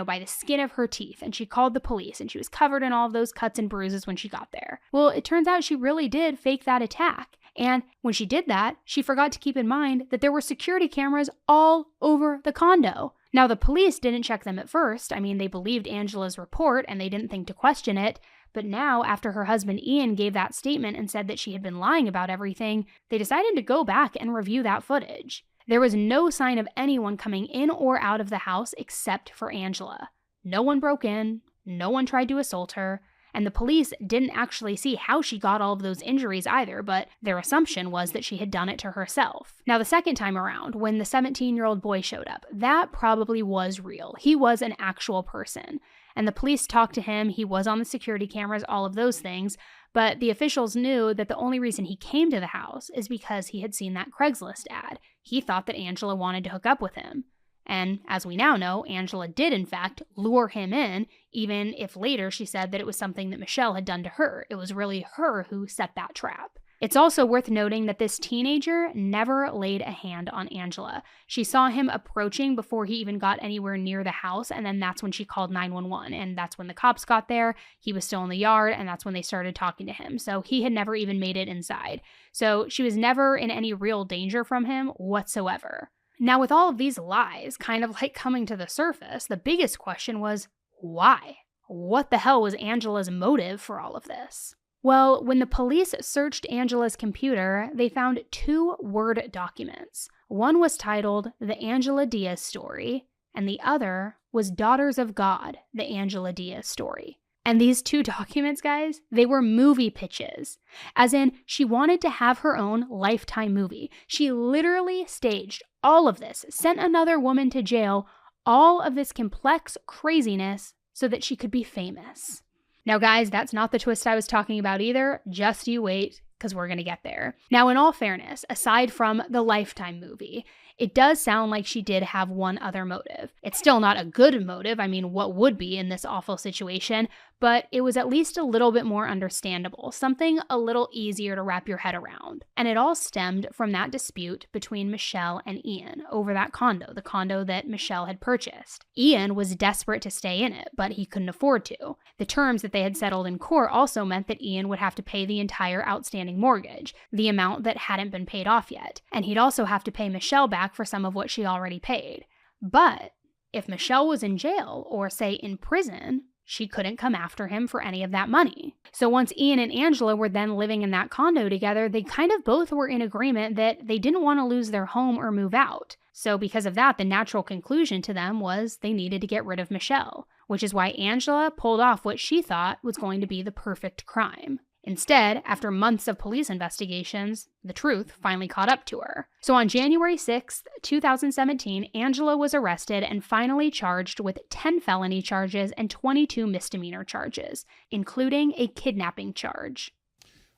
by the skin of her teeth, and she called the police and she was covered in all of those cuts and bruises when she got there. Well, it turns out she really did fake that attack. And when she did that, she forgot to keep in mind that there were security cameras all over the condo. Now, the police didn't check them at first. I mean, they believed Angela's report and they didn't think to question it. But now, after her husband Ian gave that statement and said that she had been lying about everything, they decided to go back and review that footage. There was no sign of anyone coming in or out of the house except for Angela. No one broke in, no one tried to assault her, and the police didn't actually see how she got all of those injuries either, but their assumption was that she had done it to herself. Now, the second time around, when the 17-year-old boy showed up, that probably was real. He was an actual person. And the police talked to him, he was on the security cameras, all of those things, but the officials knew that the only reason he came to the house is because he had seen that Craigslist ad. He thought that Angela wanted to hook up with him. And as we now know, Angela did in fact lure him in, even if later she said that it was something that Michelle had done to her. It was really her who set that trap. It's also worth noting that this teenager never laid a hand on Angela. She saw him approaching before he even got anywhere near the house, and then that's when she called 911, and that's when the cops got there. He was still in the yard, and that's when they started talking to him. So he had never even made it inside. So she was never in any real danger from him whatsoever. Now, with all of these lies kind of like coming to the surface, the biggest question was, why? What the hell was Angela's motive for all of this? Well, when the police searched Angela's computer, they found 2 Word documents. One was titled The Angela Diaz Story, and the other was Daughters of God, The Angela Diaz Story. And these 2 documents, guys, they were movie pitches. As in, she wanted to have her own Lifetime movie. She literally staged all of this, sent another woman to jail, all of this complex craziness so that she could be famous. Now, guys, that's not the twist I was talking about either. Just you wait, because we're going to get there. Now, in all fairness, aside from the Lifetime movie, it does sound like she did have one other motive. It's still not a good motive. I mean, what would be in this awful situation? But it was at least a little bit more understandable, something a little easier to wrap your head around. And it all stemmed from that dispute between Michelle and Ian over that condo, the condo that Michelle had purchased. Ian was desperate to stay in it, but he couldn't afford to. The terms that they had settled in court also meant that Ian would have to pay the entire outstanding mortgage, the amount that hadn't been paid off yet. And he'd also have to pay Michelle back for some of what she already paid. But if Michelle was in jail or, say, in prison, she couldn't come after him for any of that money. So once Ian and Angela were then living in that condo together, they kind of both were in agreement that they didn't want to lose their home or move out. So because of that, the natural conclusion to them was they needed to get rid of Michelle, which is why Angela pulled off what she thought was going to be the perfect crime. Instead, after months of police investigations, the truth finally caught up to her. So on January 6th, 2017, Angela was arrested and finally charged with 10 felony charges and 22 misdemeanor charges, including a kidnapping charge.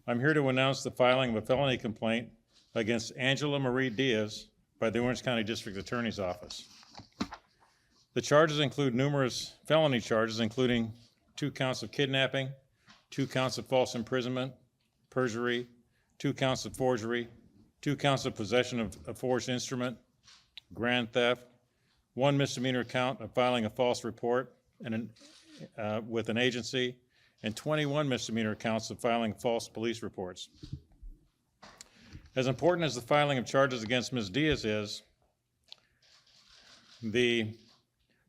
I'm here to announce the filing of a felony complaint against Angela Marie Diaz by the Orange County District Attorney's Office. The charges include numerous felony charges, including 2 counts of kidnapping, 2 counts of false imprisonment, perjury, 2 counts of forgery, 2 counts of possession of a forged instrument, grand theft, 1 misdemeanor count of filing a false report with an agency, and 21 misdemeanor counts of filing false police reports. As important as the filing of charges against Ms. Diaz is, the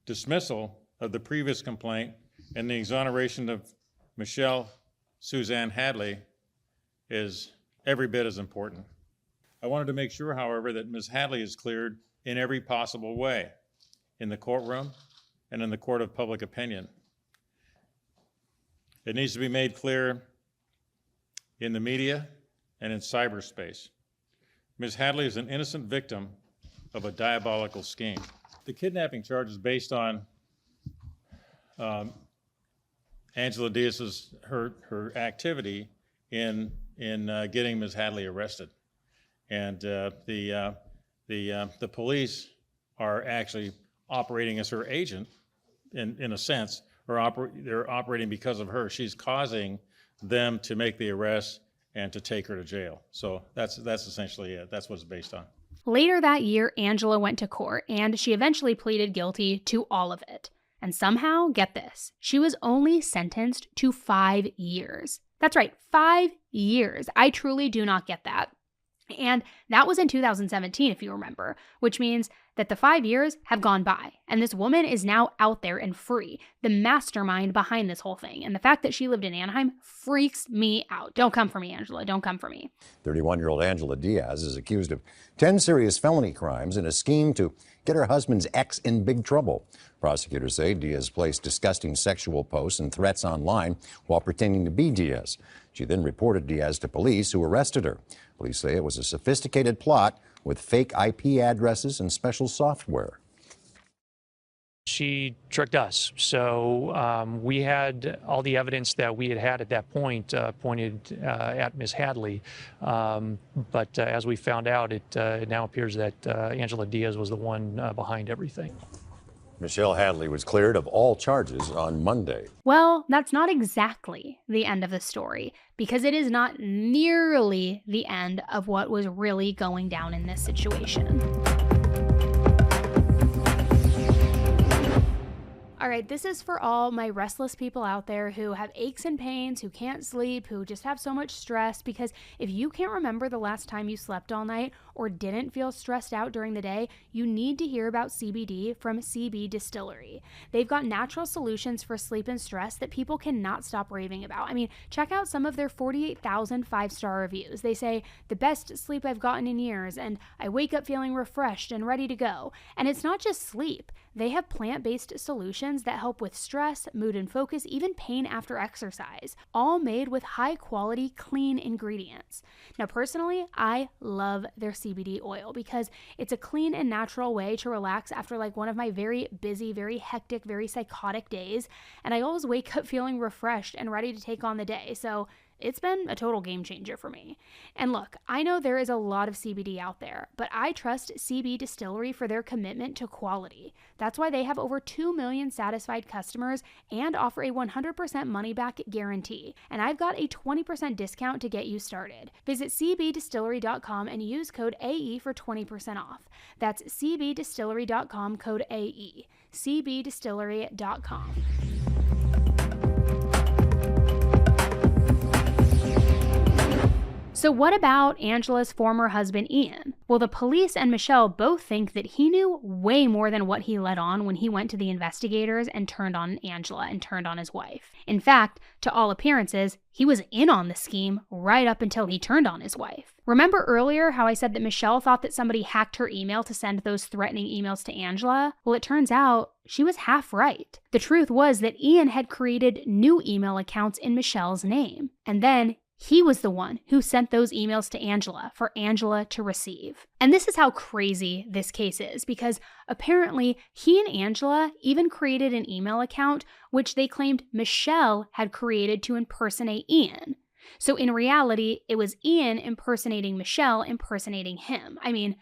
dismissal of the previous complaint and the exoneration of Michelle Suzanne Hadley is every bit as important. I wanted to make sure, however, that Ms. Hadley is cleared in every possible way, in the courtroom and in the court of public opinion. It needs to be made clear in the media and in cyberspace. Ms. Hadley is an innocent victim of a diabolical scheme. The kidnapping charge is based on Angela Diaz's her activity in getting Ms. Hadley arrested, and the police are actually operating as her agent, in a sense, or they're operating because of her. She's causing them to make the arrest and to take her to jail. So that's essentially it. That's what it's based on. Later that year, Angela went to court, and she eventually pleaded guilty to all of it. And somehow, get this, she was only sentenced to 5 years. That's right, 5 years. I truly do not get that. And that was in 2017, if you remember, which means that the 5 years have gone by, and this woman is now out there and free, the mastermind behind this whole thing. And the fact that she lived in Anaheim freaks me out. Don't come for me, Angela. Don't come for me. 31-year-old Angela Diaz is accused of 10 serious felony crimes in a scheme to get her husband's ex in big trouble. Prosecutors say Diaz placed disgusting sexual posts and threats online while pretending to be Diaz. She then reported Diaz to police, who arrested her. Police say it was a sophisticated plot with fake IP addresses and special software. She tricked us. So we had all the evidence that we had at that point pointed at Ms. Hadley. But as we found out, it now appears that Angela Diaz was the one behind everything. Michelle Hadley was cleared of all charges on Monday. Well, that's not exactly the end of the story, because it is not nearly the end of what was really going down in this situation. All right, this is for all my restless people out there who have aches and pains, who can't sleep, who just have so much stress, because if you can't remember the last time you slept all night or didn't feel stressed out during the day, you need to hear about CBD from CB Distillery. They've got natural solutions for sleep and stress that people cannot stop raving about. I mean, check out some of their 48,000 five-star reviews. They say, the best sleep I've gotten in years, and I wake up feeling refreshed and ready to go. And it's not just sleep. They have plant-based solutions that help with stress, mood and focus, even pain after exercise, all made with high-quality, clean ingredients. Now, personally, I love their CBD oil because it's a clean and natural way to relax after like one of my very busy, very hectic, very psychotic days. And I always wake up feeling refreshed and ready to take on the day. So it's been a total game changer for me. And look, I know there is a lot of CBD out there, but I trust CB Distillery for their commitment to quality. That's why they have over 2 million satisfied customers and offer a 100% money-back guarantee. And I've got a 20% discount to get you started. Visit cbdistillery.com and use code AE for 20% off. That's cbdistillery.com, code AE. cbdistillery.com. So what about Angela's former husband, Ian? Well, the police and Michelle both think that he knew way more than what he let on when he went to the investigators and turned on Angela and turned on his wife. In fact, to all appearances, he was in on the scheme right up until he turned on his wife. Remember earlier how I said that Michelle thought that somebody hacked her email to send those threatening emails to Angela? Well, it turns out she was half right. The truth was that Ian had created new email accounts in Michelle's name. And then he was the one who sent those emails to Angela for Angela to receive. And this is how crazy this case is, because apparently he and Angela even created an email account which they claimed Michelle had created to impersonate Ian. So in reality, it was Ian impersonating Michelle impersonating him. I mean,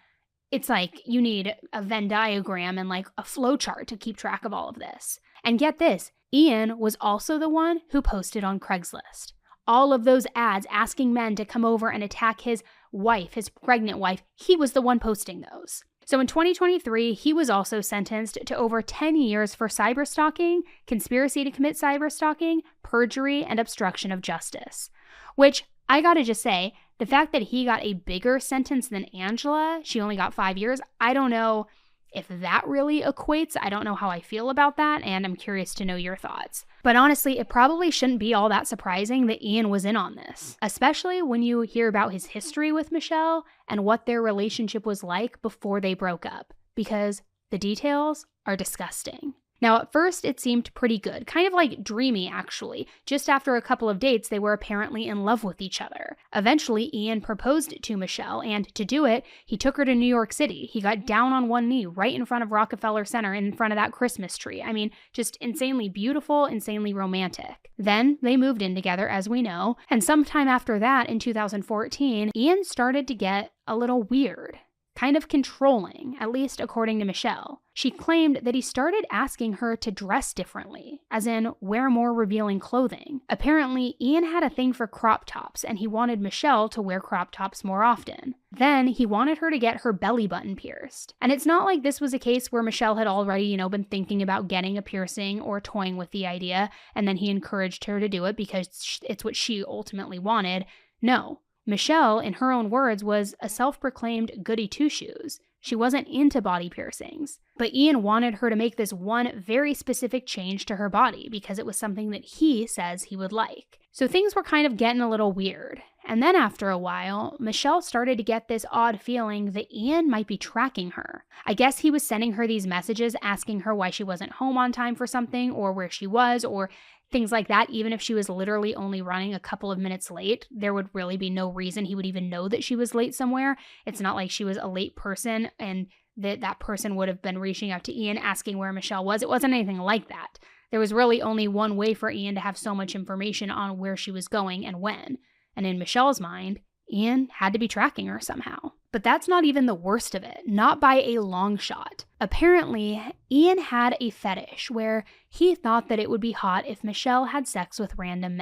it's like you need a Venn diagram and like a flowchart to keep track of all of this. And get this, Ian was also the one who posted on Craigslist all of those ads asking men to come over and attack his wife, his pregnant wife. He was the one posting those. So in 2023, he was also sentenced to over 10 years for cyberstalking, conspiracy to commit cyberstalking, perjury, and obstruction of justice. Which, I gotta just say, the fact that he got a bigger sentence than Angela, she only got 5 years, I don't know if that really equates. I don't know how I feel about that, and I'm curious to know your thoughts. But honestly, it probably shouldn't be all that surprising that Ian was in on this, especially when you hear about his history with Michelle and what their relationship was like before they broke up, because the details are disgusting. Now, at first, it seemed pretty good, kind of like dreamy, actually. Just after a couple of dates, they were apparently in love with each other. Eventually, Ian proposed to Michelle, and to do it, he took her to New York City. He got down on one knee right in front of Rockefeller Center, in front of that Christmas tree. I mean, just insanely beautiful, insanely romantic. Then, they moved in together, as we know, and sometime after that, in 2014, Ian started to get a little weird. Kind of controlling, at least according to Michelle. She claimed that he started asking her to dress differently, as in wear more revealing clothing. Apparently, Ian had a thing for crop tops, and he wanted Michelle to wear crop tops more often. Then, he wanted her to get her belly button pierced. And it's not like this was a case where Michelle had already, been thinking about getting a piercing or toying with the idea, and then he encouraged her to do it because it's what she ultimately wanted. No. Michelle, in her own words, was a self-proclaimed goody two-shoes. She wasn't into body piercings. But Ian wanted her to make this one very specific change to her body because it was something that he says he would like. So things were kind of getting a little weird. And then after a while, Michelle started to get this odd feeling that Ian might be tracking her. I guess he was sending her these messages asking her why she wasn't home on time for something or where she was or things like that. Even if she was literally only running a couple of minutes late, there would really be no reason he would even know that she was late somewhere. It's not like she was a late person and that person would have been reaching out to Ian asking where Michelle was. It wasn't anything like that. There was really only one way for Ian to have so much information on where she was going and when. And in Michelle's mind, Ian had to be tracking her somehow. But that's not even the worst of it, not by a long shot. Apparently, Ian had a fetish where he thought that it would be hot if Michelle had sex with random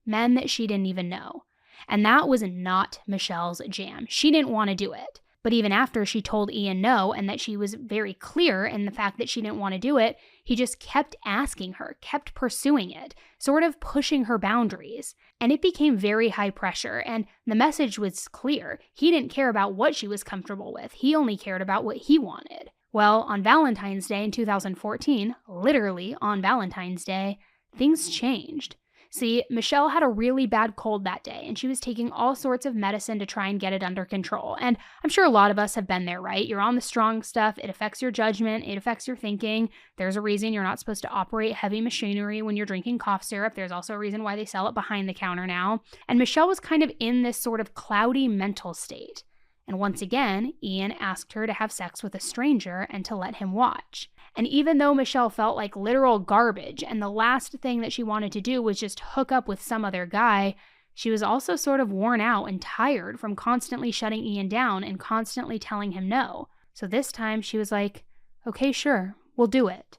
men that she didn't even know. And that was not Michelle's jam. She didn't want to do it. But even after she told Ian no and that she was very clear in the fact that she didn't want to do it, he just kept asking her, kept pursuing it, sort of pushing her boundaries. And it became very high pressure, and the message was clear. He didn't care about what she was comfortable with. He only cared about what he wanted. Well, on Valentine's Day in 2014, literally on Valentine's Day, things changed. See, Michelle had a really bad cold that day, and she was taking all sorts of medicine to try and get it under control. And I'm sure a lot of us have been there, right? You're on the strong stuff. It affects your judgment. It affects your thinking. There's a reason you're not supposed to operate heavy machinery when you're drinking cough syrup. There's also a reason why they sell it behind the counter now. And Michelle was kind of in this sort of cloudy mental state. And once again, Ian asked her to have sex with a stranger and to let him watch. And even though Michelle felt like literal garbage and the last thing that she wanted to do was just hook up with some other guy, she was also sort of worn out and tired from constantly shutting Ian down and constantly telling him no. So this time she was like, okay, sure, we'll do it.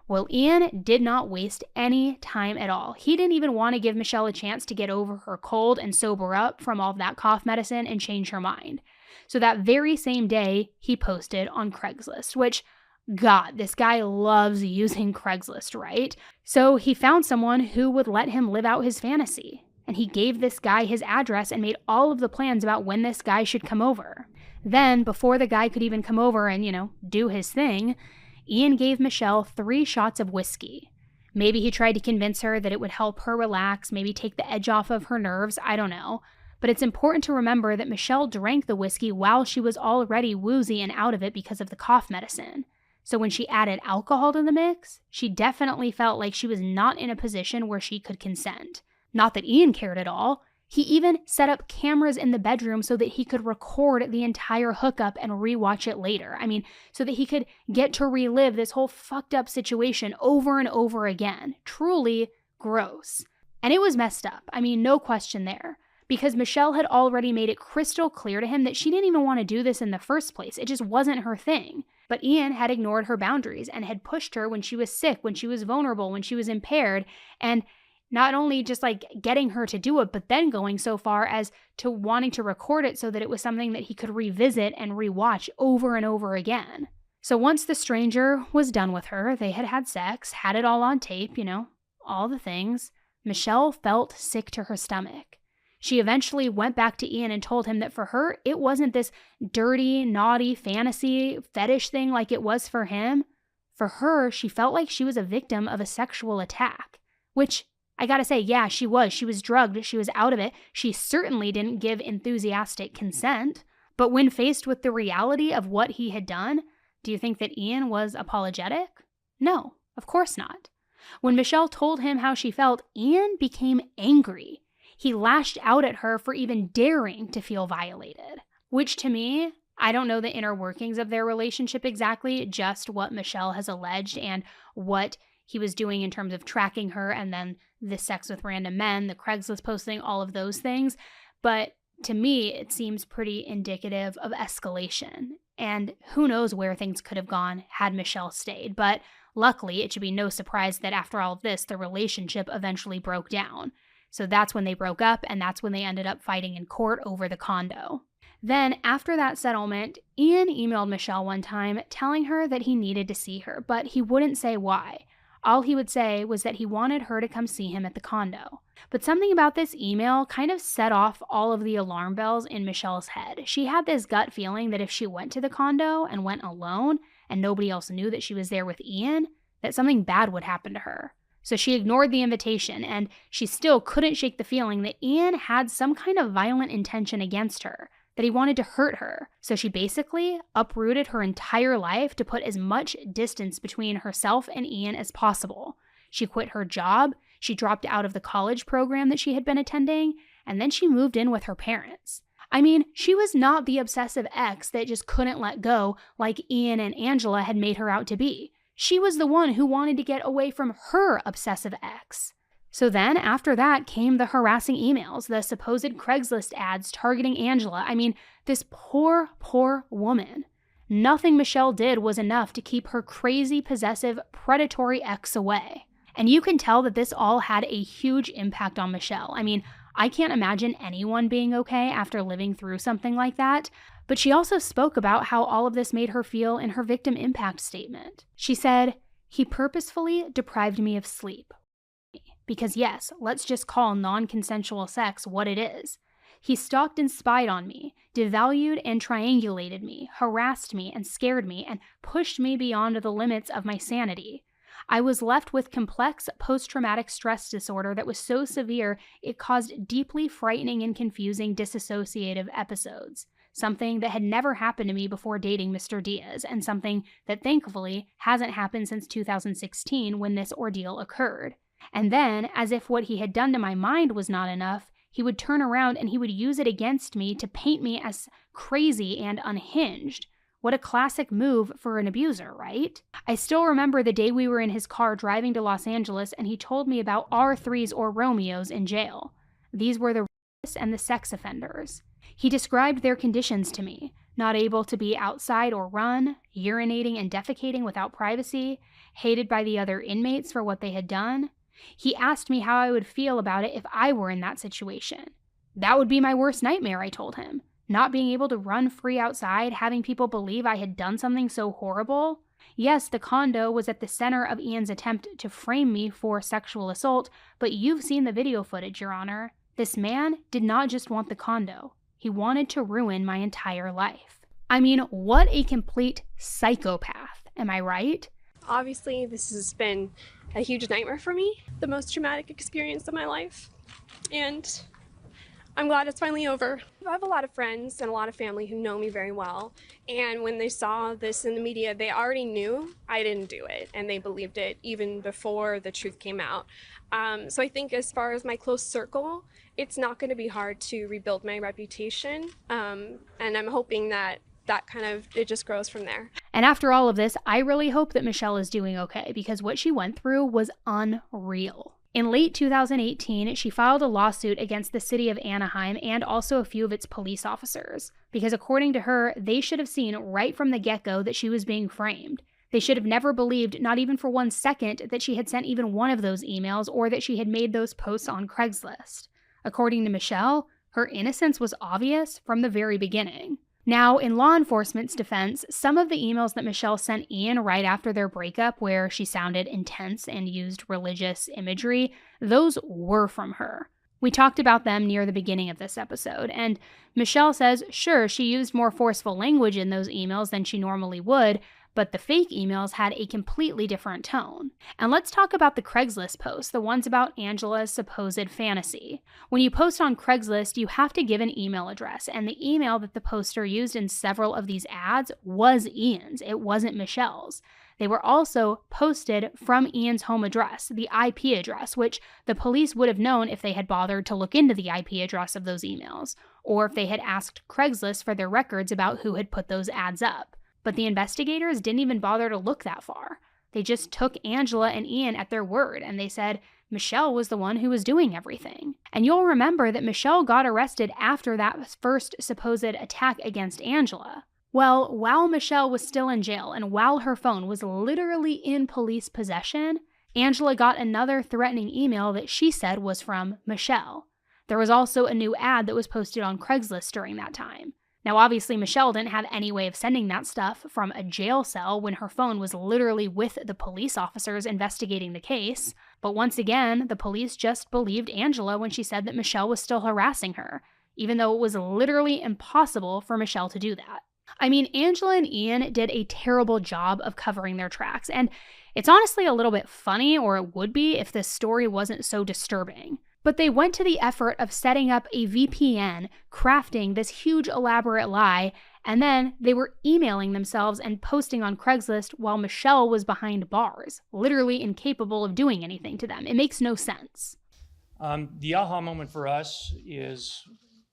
Well, Ian did not waste any time at all. He didn't even want to give Michelle a chance to get over her cold and sober up from all of that cough medicine and change her mind. So that very same day, he posted on Craigslist, which, God, this guy loves using Craigslist, right? So he found someone who would let him live out his fantasy. And he gave this guy his address and made all of the plans about when this guy should come over. Then, before the guy could even come over and, do his thing, Ian gave Michelle 3 shots of whiskey. Maybe he tried to convince her that it would help her relax, maybe take the edge off of her nerves, I don't know. But it's important to remember that Michelle drank the whiskey while she was already woozy and out of it because of the cough medicine. So when she added alcohol to the mix, she definitely felt like she was not in a position where she could consent. Not that Ian cared at all. He even set up cameras in the bedroom so that he could record the entire hookup and rewatch it later. So that he could get to relive this whole fucked up situation over and over again. Truly gross. And it was messed up. No question there. Because Michelle had already made it crystal clear to him that she didn't even want to do this in the first place. It just wasn't her thing. But Ian had ignored her boundaries and had pushed her when she was sick, when she was vulnerable, when she was impaired, and not only just getting her to do it, but then going so far as to wanting to record it so that it was something that he could revisit and rewatch over and over again. So once the stranger was done with her, they had had sex, had it all on tape, all the things, Michelle felt sick to her stomach. She eventually went back to Ian and told him that for her, it wasn't this dirty, naughty fantasy fetish thing like it was for him. For her, she felt like she was a victim of a sexual attack, which I gotta say, yeah, she was. She was drugged. She was out of it. She certainly didn't give enthusiastic consent. But when faced with the reality of what he had done, do you think that Ian was apologetic? No, of course not. When Michelle told him how she felt, Ian became angry. He lashed out at her for even daring to feel violated. Which to me, I don't know the inner workings of their relationship exactly, just what Michelle has alleged and what he was doing in terms of tracking her and then the sex with random men, the Craigslist posting, all of those things. But to me, it seems pretty indicative of escalation. And who knows where things could have gone had Michelle stayed. But luckily, it should be no surprise that after all of this, the relationship eventually broke down. So that's when they broke up, and that's when they ended up fighting in court over the condo. Then, after that settlement, Ian emailed Michelle one time telling her that he needed to see her, but he wouldn't say why. All he would say was that he wanted her to come see him at the condo. But something about this email kind of set off all of the alarm bells in Michelle's head. She had this gut feeling that if she went to the condo and went alone, and nobody else knew that she was there with Ian, that something bad would happen to her. So she ignored the invitation, and she still couldn't shake the feeling that Ian had some kind of violent intention against her, that he wanted to hurt her. So she basically uprooted her entire life to put as much distance between herself and Ian as possible. She quit her job, she dropped out of the college program that she had been attending, and then she moved in with her parents. She was not the obsessive ex that just couldn't let go like Ian and Angela had made her out to be. She was the one who wanted to get away from her obsessive ex. So then, after that, came the harassing emails, the supposed Craigslist ads targeting Angela. This poor, poor woman. Nothing Michelle did was enough to keep her crazy, possessive, predatory ex away. And you can tell that this all had a huge impact on Michelle. I can't imagine anyone being okay after living through something like that. But she also spoke about how all of this made her feel in her victim impact statement. She said, "He purposefully deprived me of sleep. Because yes, let's just call non-consensual sex what it is. He stalked and spied on me, devalued and triangulated me, harassed me and scared me, and pushed me beyond the limits of my sanity. I was left with complex post-traumatic stress disorder that was so severe it caused deeply frightening and confusing dissociative episodes. Something that had never happened to me before dating Mr. Diaz, and something that thankfully hasn't happened since 2016 when this ordeal occurred. And then, as if what he had done to my mind was not enough, he would turn around and he would use it against me to paint me as crazy and unhinged. What a classic move for an abuser, right? I still remember the day we were in his car driving to Los Angeles and he told me about R3s or Romeos in jail. These were the rapists and the sex offenders. He described their conditions to me: not able to be outside or run, urinating and defecating without privacy, hated by the other inmates for what they had done. He asked me how I would feel about it if I were in that situation. That would be my worst nightmare, I told him. Not being able to run free outside, having people believe I had done something so horrible. Yes, the condo was at the center of Ian's attempt to frame me for sexual assault, but you've seen the video footage, Your Honor. This man did not just want the condo. He wanted to ruin my entire life. I mean, what a complete psychopath, am I right? Obviously, this has been a huge nightmare for me, the most traumatic experience of my life, and I'm glad it's finally over. I have a lot of friends and a lot of family who know me very well, and when they saw this in the media, they already knew I didn't do it, and they believed it even before the truth came out. So I think as far as my close circle, it's not going to be hard to rebuild my reputation, and I'm hoping that it just grows from there. And after all of this, I really hope that Michelle is doing okay, because what she went through was unreal. In late 2018, she filed a lawsuit against the city of Anaheim and also a few of its police officers, because according to her, they should have seen right from the get-go that she was being framed. They should have never believed, not even for 1 second, that she had sent even one of those emails or that she had made those posts on Craigslist. According to Michelle, her innocence was obvious from the very beginning. Now, in law enforcement's defense, some of the emails that Michelle sent Ian right after their breakup, where she sounded intense and used religious imagery, those were from her. We talked about them near the beginning of this episode, and Michelle says, sure, she used more forceful language in those emails than she normally would, but the fake emails had a completely different tone. And let's talk about the Craigslist posts, the ones about Angela's supposed fantasy. When you post on Craigslist, you have to give an email address, and the email that the poster used in several of these ads was Ian's. It wasn't Michelle's. They were also posted from Ian's home address, the IP address, which the police would have known if they had bothered to look into the IP address of those emails, or if they had asked Craigslist for their records about who had put those ads up. But the investigators didn't even bother to look that far. They just took Angela and Ian at their word, and they said Michelle was the one who was doing everything. And you'll remember that Michelle got arrested after that first supposed attack against Angela. Well, while Michelle was still in jail and while her phone was literally in police possession, Angela got another threatening email that she said was from Michelle. There was also a new ad that was posted on Craigslist during that time. Now, obviously, Michelle didn't have any way of sending that stuff from a jail cell when her phone was literally with the police officers investigating the case. But once again, the police just believed Angela when she said that Michelle was still harassing her, even though it was literally impossible for Michelle to do that. I mean, Angela and Ian did a terrible job of covering their tracks, and it's honestly a little bit funny, or it would be if this story wasn't so disturbing. But they went to the effort of setting up a VPN, crafting this huge elaborate lie, and then they were emailing themselves and posting on Craigslist while Michelle was behind bars, literally incapable of doing anything to them. It makes no sense. The aha moment for us is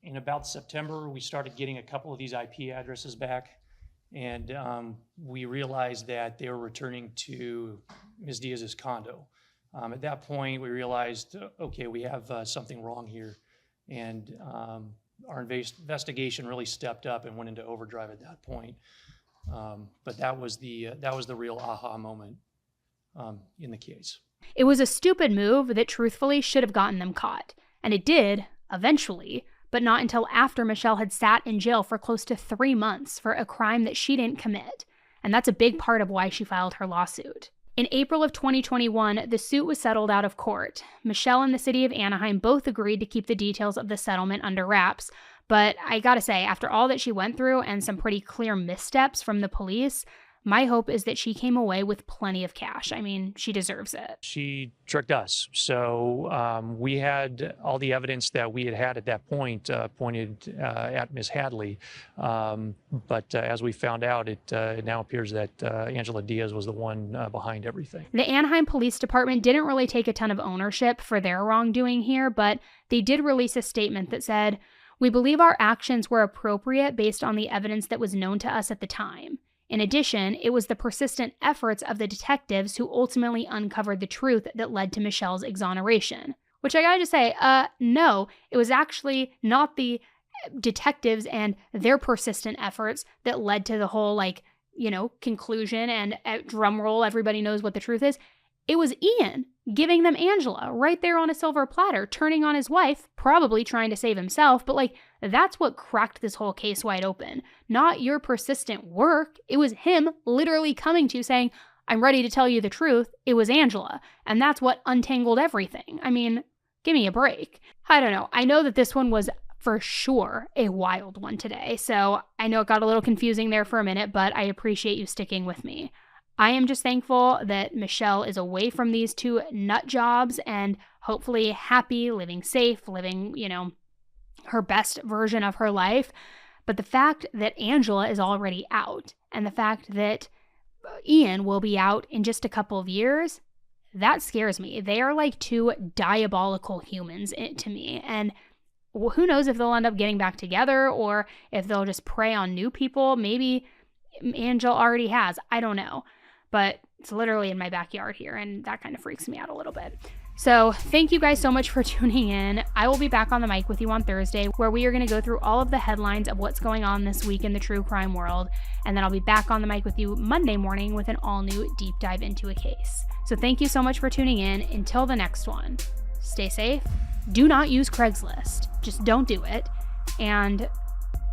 in about September, we started getting a couple of these IP addresses back, and we realized that they were returning to Ms. Diaz's condo. At that point, we realized, okay, we have something wrong here, and our investigation really stepped up and went into overdrive at that point. But that was the real aha moment in the case. It was a stupid move that truthfully should have gotten them caught, and it did eventually, but not until after Michelle had sat in jail for close to 3 months for a crime that she didn't commit, and that's a big part of why she filed her lawsuit. In April of 2021, the suit was settled out of court. Michelle and the city of Anaheim both agreed to keep the details of the settlement under wraps, but I gotta say, after all that she went through and some pretty clear missteps from the police, My hope is that she came away with plenty of cash. I mean, she deserves it. She tricked us. So we had all the evidence that we had at that point pointed at Ms. Hadley. But as we found out, it now appears that Angela Diaz was the one behind everything. The Anaheim Police Department didn't really take a ton of ownership for their wrongdoing here, but they did release a statement that said, "We believe our actions were appropriate based on the evidence that was known to us at the time. In addition, it was the persistent efforts of the detectives who ultimately uncovered the truth that led to Michelle's exoneration." Which I gotta just say, no, it was actually not the detectives and their persistent efforts that led to the whole, conclusion and drum roll, everybody knows what the truth is. It was Ian giving them Angela right there on a silver platter, turning on his wife, probably trying to save himself, but that's what cracked this whole case wide open. Not your persistent work. It was him literally coming to you saying, "I'm ready to tell you the truth." It was Angela. And that's what untangled everything. I mean, give me a break. I don't know. I know that this one was for sure a wild one today. So I know it got a little confusing there for a minute, but I appreciate you sticking with me. I am just thankful that Michelle is away from these two nut jobs and hopefully happy, living safe, living, her best version of her life. But the fact that Angela is already out and the fact that Ian will be out in just a couple of years, that scares me. They are like two diabolical humans to me. And who knows if they'll end up getting back together or if they'll just prey on new people. Maybe Angela already has. I don't know. But it's literally in my backyard here, and that kind of freaks me out a little bit. So thank you guys so much for tuning in. I will be back on the mic with you on Thursday, where we are going to go through all of the headlines of what's going on this week in the true crime world. And then I'll be back on the mic with you Monday morning with an all-new deep dive into a case. So thank you so much for tuning in. Until the next one, stay safe. Do not use Craigslist. Just don't do it. And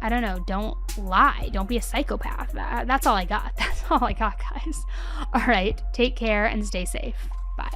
I don't know, don't lie. Don't be a psychopath. That's all I got. That's all I got, guys. All right, take care and stay safe. Bye.